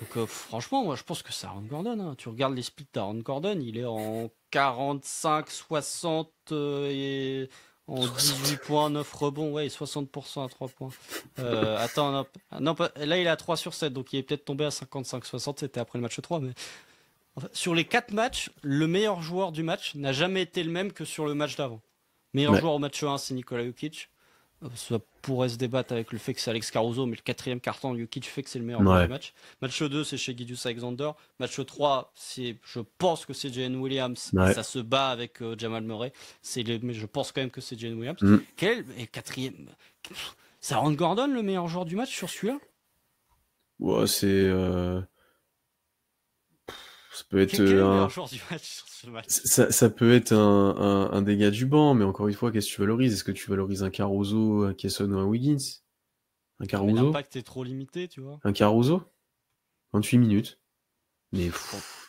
Donc franchement, moi je pense que c'est Aaron Gordon. Hein. Tu regardes les splits d'Aaron Gordon, il est en 45, 60 et en 18 points, 9 rebonds, ouais, 60% à 3 points. Attends, non, là il est à 3 sur 7, donc il est peut-être tombé à 55-60, c'était après le match 3. Mais enfin, sur les 4 matchs, le meilleur joueur du match n'a jamais été le même que sur le match d'avant. Meilleur joueur au match 1, c'est Nikola Jokic. Ça pourrait se débattre avec le fait que c'est Alex Caruso, mais le quatrième carton, Jokic fait que c'est le meilleur joueur du match. Match 2, c'est chez Gedius Alexander. Match 3, je pense que c'est Jalen Williams. Et ça se bat avec Jamal Murray. Mais je pense quand même que c'est Jalen Williams. Et quatrième, c'est Aaron Gordon le meilleur joueur du match sur celui-là? Ouais, c'est... Ça peut être Quel est le meilleur joueur du match sur ce match? Ça peut être un dégât du banc, mais encore une fois, qu'est-ce que tu valorises? Est-ce que tu valorises un Caruso, un Kesson ou un Wiggins? Un Caruso? L'impact est trop limité, tu vois. Un Caruso? 28 minutes. Mais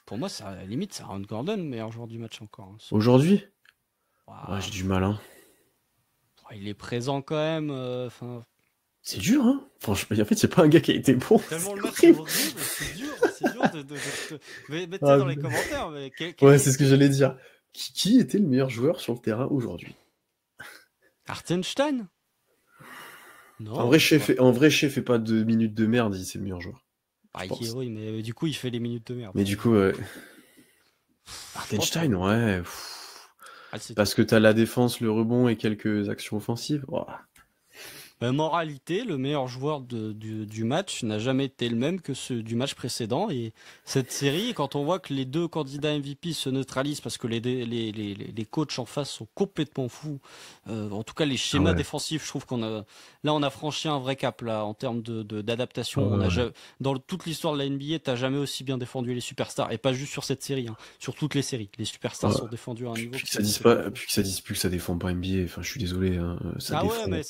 pour moi, à la limite, c'est Aaron Gordon, le meilleur joueur du match encore. Hein. Aujourd'hui? Ouais, j'ai du mal, hein. Il est présent quand même. C'est dur, hein. Franchement, en fait, c'est pas un gars qui a été bon. Tellement le match est horrible, c'est dur de... Mettez dans les commentaires. Mais ouais, c'est ce que j'allais dire. Qui était le meilleur joueur sur le terrain aujourd'hui? Hartenstein? Non. En vrai, Shea fait pas 2 minutes de merde, c'est le meilleur joueur. Oui, mais du coup, il fait les minutes de merde. Mais du coup, Hartenstein, ouais. Parce que t'as la défense, le rebond et quelques actions offensives. Wow. Moralité, le meilleur joueur du match n'a jamais été le même que ceux du match précédent. Et cette série, quand on voit que les deux candidats MVP se neutralisent parce que les coachs en face sont complètement fous, en tout cas les schémas défensifs, je trouve on a franchi un vrai cap là en termes d'adaptation. Dans toute l'histoire de la NBA, t'as jamais aussi bien défendu les superstars, et pas juste sur cette série, hein, sur toutes les séries. Les superstars sont défendus à un niveau. Puis que ça dise plus que ça défend pas NBA. Enfin, je suis désolé. Hein, ça défend. Ouais,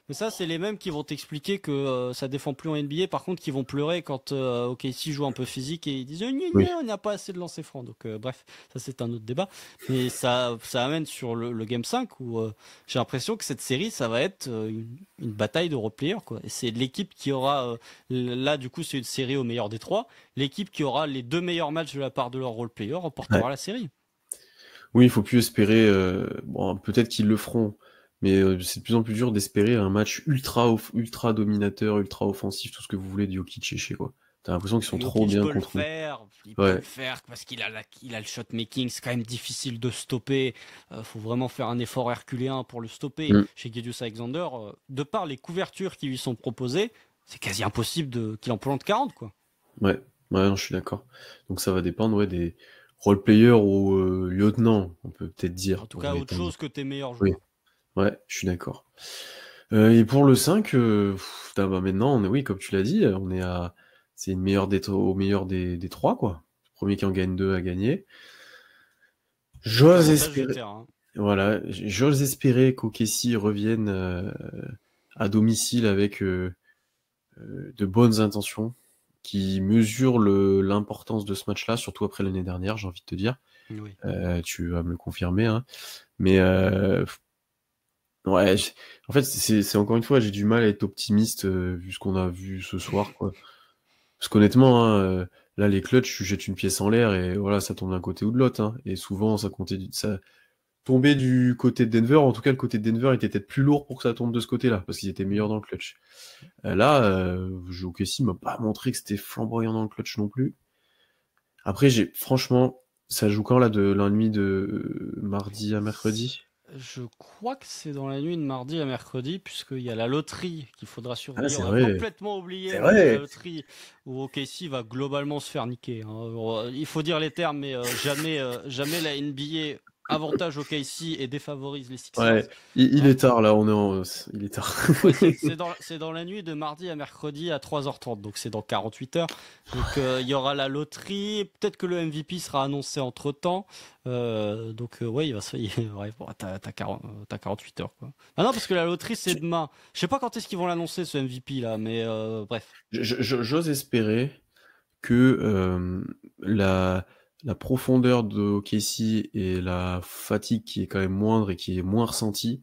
mais ça, c'est les mêmes qui vont t'expliquer que ça défend plus en NBA, par contre, qui vont pleurer quand OKC joue un peu physique et ils disent on n'a pas assez de lancers francs. Donc, bref, ça, c'est un autre débat. Mais ça amène sur le Game 5 où j'ai l'impression que cette série, ça va être une bataille de role-players, quoi. Et c'est l'équipe qui aura, là, du coup, c'est une série au meilleur des trois. L'équipe qui aura les 2 meilleurs matchs de la part de leurs role-players remportera la série. Oui, il faut plus espérer. Bon, peut-être qu'ils le feront. Mais c'est de plus en plus dur d'espérer un match ultra dominateur, ultra offensif, tout ce que vous voulez de Jokic et Shea, quoi. T'as l'impression qu'ils sont trop bien contre il peut le faire parce qu'il a le shot making, c'est quand même difficile de stopper. Faut vraiment faire un effort herculéen pour le stopper. Chez Gedius Alexander, de par les couvertures qui lui sont proposées, c'est quasi impossible qu'il en plante 40, quoi. Ouais, non, je suis d'accord. Donc ça va dépendre des role player ou lieutenant, on peut peut-être dire. En tout cas, autre chose que tes meilleurs Oui, joueurs. ouais, je suis d'accord. Et pour le 5, maintenant, oui, comme tu l'as dit, c'est une meilleure au meilleur des trois, quoi. Le premier qui en gagne 2 a gagné. J'ose L'avantage du espérer, terrain. voilà, j'ose espérer qu'OKC revienne à domicile avec de bonnes intentions, qui mesurent l'importance de ce match-là, surtout après l'année dernière, j'ai envie de te dire. Oui. Tu vas me le confirmer, hein. Mais ouais, en fait, c'est encore une fois, j'ai du mal à être optimiste vu ce qu'on a vu ce soir, quoi. Parce qu'honnêtement, hein, là, les clutches, tu jettes une pièce en l'air et voilà, ça tombe d'un côté ou de l'autre, hein. Et souvent, ça tombait du côté de Denver. En tout cas, le côté de Denver était peut-être plus lourd pour que ça tombe de ce côté-là, parce qu'ils étaient meilleurs dans le clutch. Là, OKC m'a pas montré que c'était flamboyant dans le clutch non plus. Après, franchement, ça joue quand là, de la nuit de mardi à mercredi? Je crois que c'est dans la nuit de mardi à mercredi, puisqu'il y a la loterie qu'il faudra Ah, surveiller. c'est On a vrai. complètement oublié, C'est mais il y a la vrai. loterie où OKC va globalement se faire niquer, hein. Il faut dire les termes, mais jamais la NBA avantage OKC et défavorise les Sixers, Ouais. Il hein. est tard là, il est tard. Ouais, c'est dans la nuit de mardi à mercredi à 3h30, donc c'est dans 48 heures. Donc il y aura la loterie, peut-être que le MVP sera annoncé entre-temps. Ouais, il va se ouais, bon, t'as 48 heures, quoi. Ah non, parce que la loterie c'est demain. Je sais pas quand est-ce qu'ils vont l'annoncer, ce MVP là, mais bref. J'ose espérer que la profondeur de OKC et la fatigue qui est quand même moindre et qui est moins ressentie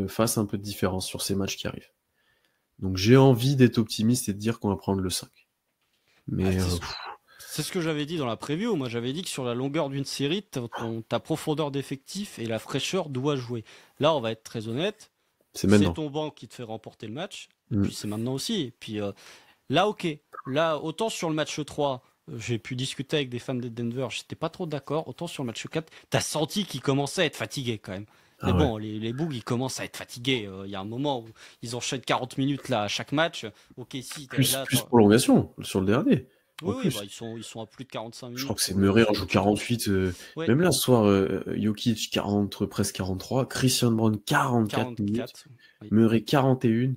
fassent un peu de différence sur ces matchs qui arrivent. Donc j'ai envie d'être optimiste et de dire qu'on va prendre le 5. Ah, Mais c'est ce que j'avais dit dans la preview. Moi, j'avais dit que sur la longueur d'une série, ta profondeur d'effectif et la fraîcheur doit jouer. Là, on va être très honnête. c'est C'est maintenant. ton banc qui te fait remporter le match. Et Mm. puis, c'est maintenant aussi. Et puis, là, ok. Là, autant sur le match 3, j'ai pu discuter avec des fans de Denver, j'étais pas trop d'accord. Autant sur le match 4, t'as senti qu'ils commençaient à être fatigués quand même. Mais Ah ouais. bon, les Bougs, ils commencent à être fatigués. Il y a un moment où ils enchaînent 40 minutes là à chaque match. Ok, si, là, Plus prolongation sur le dernier. En oui, oui, bah plus. ils sont à plus de 45 Je crois minutes que c'est Murray en sur le joue titre. 48. Ouais, Même là, ce soir, Jokic 40, presque 43. Christian Brown 44 minutes. 44. Oui. Murray 41.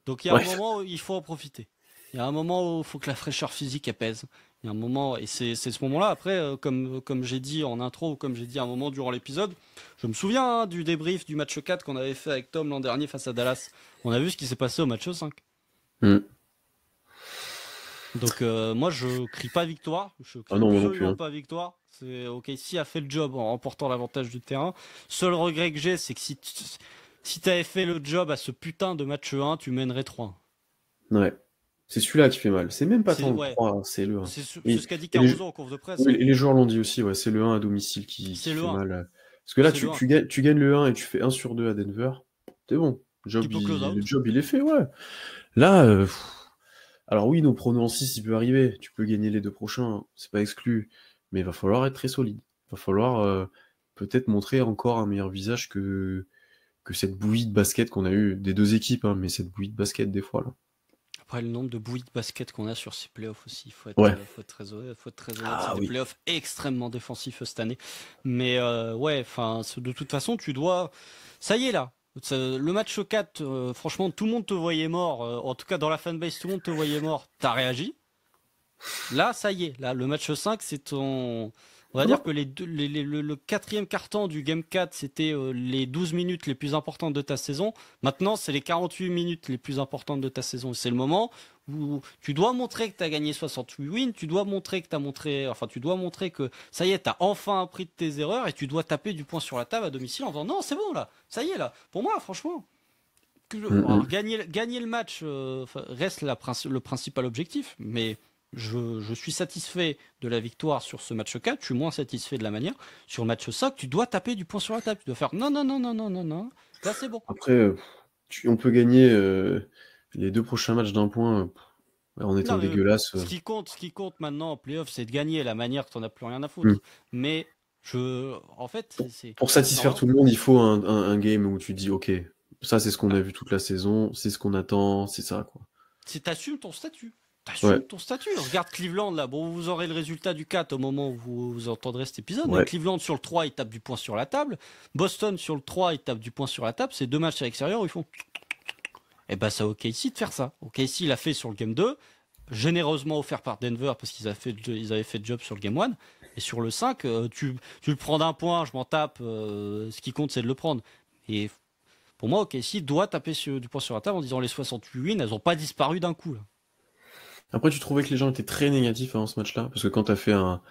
Donc il y a un Bref. moment où il faut en profiter. Il y a un moment où il faut que la fraîcheur physique apaise. Il y a un moment, et c'est ce moment-là, après, comme j'ai dit en intro, ou comme j'ai dit à un moment durant l'épisode, je me souviens du débrief du match 4 qu'on avait fait avec Tom l'an dernier face à Dallas. On a vu ce qui s'est passé au match 5. Mm. Donc moi je crie pas victoire, je crie Ah non, moi non plus. absolument Hein. pas victoire. C'est OKC a fait le job en remportant l'avantage du terrain. Seul regret que j'ai, c'est que si t'avais fait le job à ce putain de match 1, tu mènerais 3. Ouais. C'est celui-là qui fait mal. C'est même pas C'est tant le ouais, 3, hein, c'est le 1. c'est Et, ce qu'a dit et les, Caruso en conf de presse, oui, hein. et les joueurs l'ont dit aussi, ouais, c'est le 1 à domicile qui C'est le fait 1, mal. Parce que là, c'est le 1. tu gagnes le 1 et tu fais 1 sur 2 à Denver. C'est bon. Tu peux close Le out. job, il est fait, ouais. Là, alors oui, nos pronos en 6, il peut arriver. Tu peux gagner les 2 prochains, c'est pas exclu. Mais il va falloir être très solide. Il va falloir peut-être montrer encore un meilleur visage que cette bouillie de basket qu'on a eue des deux équipes, hein, mais cette bouillie de basket des fois là. Après le nombre de bouillies de basket qu'on a sur ces playoffs aussi, Ouais. faut être très honnête, Ah c'est des oui. playoffs extrêmement défensifs cette année. Mais ouais, enfin de toute façon, tu dois ça y est là. Le match 4, franchement, tout le monde te voyait mort. En tout cas, dans la fanbase, tout le monde te voyait mort. T'as réagi. Là, ça y est. Là, le match 5, c'est ton. On va Non, dire non. que le quatrième quart-temps du Game 4, c'était les 12 minutes les plus importantes de ta saison. Maintenant, c'est les 48 minutes les plus importantes de ta saison. C'est le moment où tu dois montrer que tu as gagné 68 wins, tu dois montrer que tu dois montrer que ça y est, tu as enfin appris de tes erreurs et tu dois taper du poing sur la table à domicile en disant non, c'est bon là, ça y est là. Pour moi, franchement, alors, gagner le match reste le principal objectif, mais je suis satisfait de la victoire sur ce match 4, je suis moins satisfait de la manière. Sur le match 5, tu dois taper du poing sur la table, tu dois faire non, non, non, non, non, non, non, là c'est bon. Après, on peut gagner les 2 prochains matchs d'un point en étant Non, mais dégueulasse. ce qui compte maintenant en playoff, c'est de gagner la manière que t'en as plus rien à Hmm. foutre. Mais en fait, c'est. Pour satisfaire tout le monde, il faut un game où tu dis, ok, ça c'est ce qu'on a vu toute la saison, c'est ce qu'on attend, c'est ça quoi. T'assumes ton statut. T'assumes ton statut. Regarde Cleveland là. Bon, vous aurez le résultat du 4 au moment où vous entendrez cet épisode. Mais Cleveland sur le 3, il tape du poing sur la table. Boston sur le 3, il tape du poing sur la table. C'est 2 matchs à l'extérieur où ils font. Et bah, c'est à OKC de faire ça. OKC l'a fait sur le game 2, généreusement offert par Denver parce qu'ils avaient fait le job sur le game 1. Et sur le 5, tu le prends d'un point, je m'en tape. Ce qui compte, c'est de le prendre. Et pour moi, OKC doit taper du poing sur la table en disant les 68 wins, elles n'ont pas disparu d'un coup. Là. Après, tu trouvais que les gens étaient très négatifs avant ce match-là? Parce que quand t'as fait un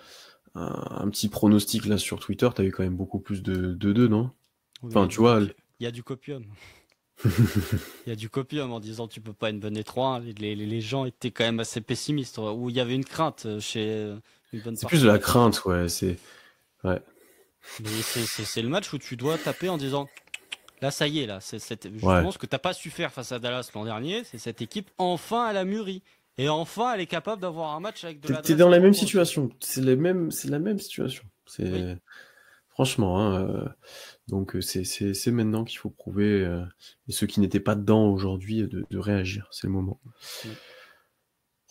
petit pronostic là sur Twitter, t'as eu quand même beaucoup plus de 2, non? Oui, enfin, tu vois. Il y a du copium. Il y a du copium en disant tu peux pas une bonne et 3. Les gens étaient quand même assez pessimistes. Où il y avait une crainte chez une bonne C'est partie. plus de la crainte, ouais. Ouais. Mais c'est le match où tu dois taper en disant là, ça y est, là. Justement, ce que t'as pas su faire face à Dallas l'an dernier, c'est cette équipe, enfin, elle a mûri. Et enfin, elle est capable d'avoir un match avec de l'adresse. T'es dans la même situation. C'est la même situation. Oui. Franchement, hein, donc c'est maintenant qu'il faut prouver, et ceux qui n'étaient pas dedans aujourd'hui, de réagir. C'est le moment. Oui.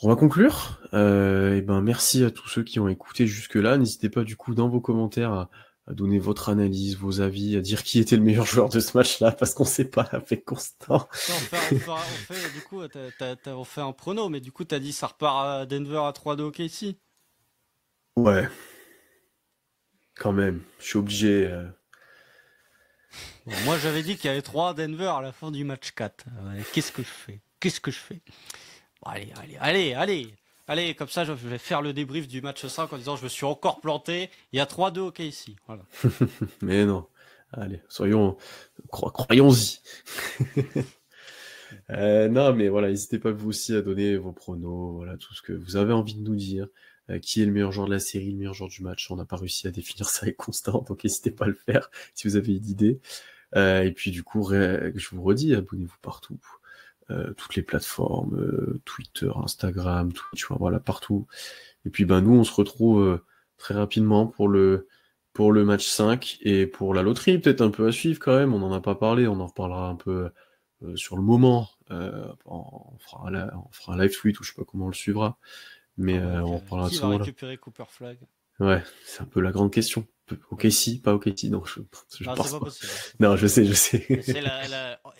On va conclure. Et ben merci à tous ceux qui ont écouté jusque-là. N'hésitez pas du coup dans vos commentaires à donner votre analyse, vos avis, à dire qui était le meilleur joueur de ce match-là, parce qu'on sait pas avec Constant. Du coup, on fait un prono, mais du coup, t'as dit ça repart à Denver à 3-2 OKC. Ouais. Quand même, je suis obligé. Bon, moi, j'avais dit qu'il y avait 3 à Denver à la fin du match 4. Qu'est-ce que je fais bon, allez, comme ça, je vais faire le débrief du match 5 en disant je me suis encore planté. Il y a 3-2 OKC. Voilà. Mais non. Allez, croyons-y. Non, mais voilà, n'hésitez pas vous aussi à donner vos pronos, voilà, tout ce que vous avez envie de nous dire. Qui est le meilleur joueur de la série, le meilleur joueur du match? On n'a pas réussi à définir ça avec Constant, donc n'hésitez pas à le faire si vous avez une idée. Et puis du coup, je vous redis, abonnez-vous partout. Toutes les plateformes, Twitter, Instagram, Twitch, voilà, partout. Et puis nous, on se retrouve très rapidement pour le match 5 et pour la loterie, peut-être un peu à suivre quand même. On n'en a pas parlé, on en reparlera un peu sur le moment. On fera un live tweet ou je sais pas comment on le suivra. Mais on reparlera de ça. Qui va récupérer Cooper Flag? Ouais, c'est un peu la grande question. OKC, pas OKC, non, je non, pense c'est pas possible. Non, je sais.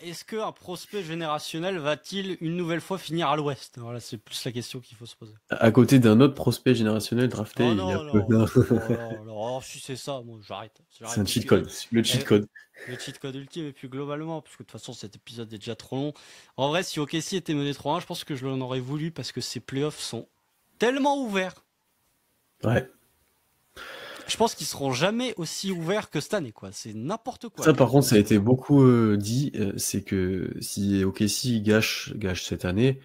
Est-ce qu'un prospect générationnel va-t-il une nouvelle fois finir à l'ouest? Voilà, c'est plus la question qu'il faut se poser. À côté d'un autre prospect générationnel drafté, il y a non, si c'est ça, moi j'arrête. C'est un cheat code, le cheat code. Le cheat code ultime, et puis globalement, parce que de toute façon cet épisode est déjà trop long. En vrai, si OKC était mené 3-1, je pense que je l'en aurais voulu parce que ces playoffs sont tellement ouverts. Ouais. Je pense qu'ils seront jamais aussi ouverts que cette année, quoi. C'est n'importe quoi. Ça, par contre, ça a été beaucoup dit. C'est que si OKC gâche cette année,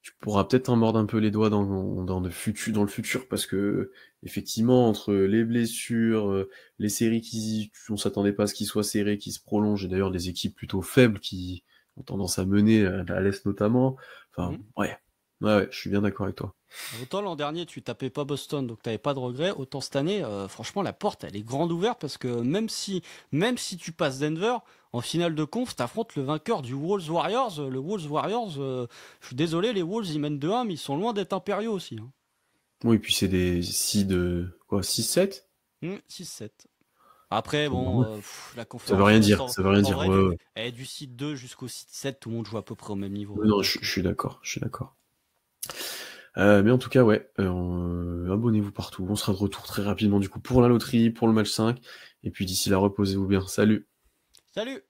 tu pourras peut-être en mordre un peu les doigts dans le futur, parce que effectivement, entre les blessures, les séries on s'attendait pas à ce qu'ils soient serrés, qui se prolongent, et d'ailleurs des équipes plutôt faibles qui ont tendance à mener à l'Est notamment. Enfin, ouais, je suis bien d'accord avec toi. Autant l'an dernier tu tapais pas Boston, donc t'avais pas de regrets, autant cette année, franchement la porte elle est grande ouverte, parce que même si tu passes Denver, en finale de conf, t'affrontes le vainqueur du Wolves Warriors. Le Wolves Warriors, je suis désolé, les Wolves ils mènent 2-1, mais ils sont loin d'être impériaux aussi. Hein. Oui, puis c'est des seeds, 6-7 6-7. Après, bon, la conférence... Ça veut rien dire, Vrai, du seed 2 jusqu'au seed 7, tout le monde joue à peu près au même niveau. Non, je suis d'accord. Mais en tout cas, ouais, abonnez-vous partout. On sera de retour très rapidement du coup pour la loterie, pour le match 5. Et puis d'ici là, reposez-vous bien. Salut! Salut!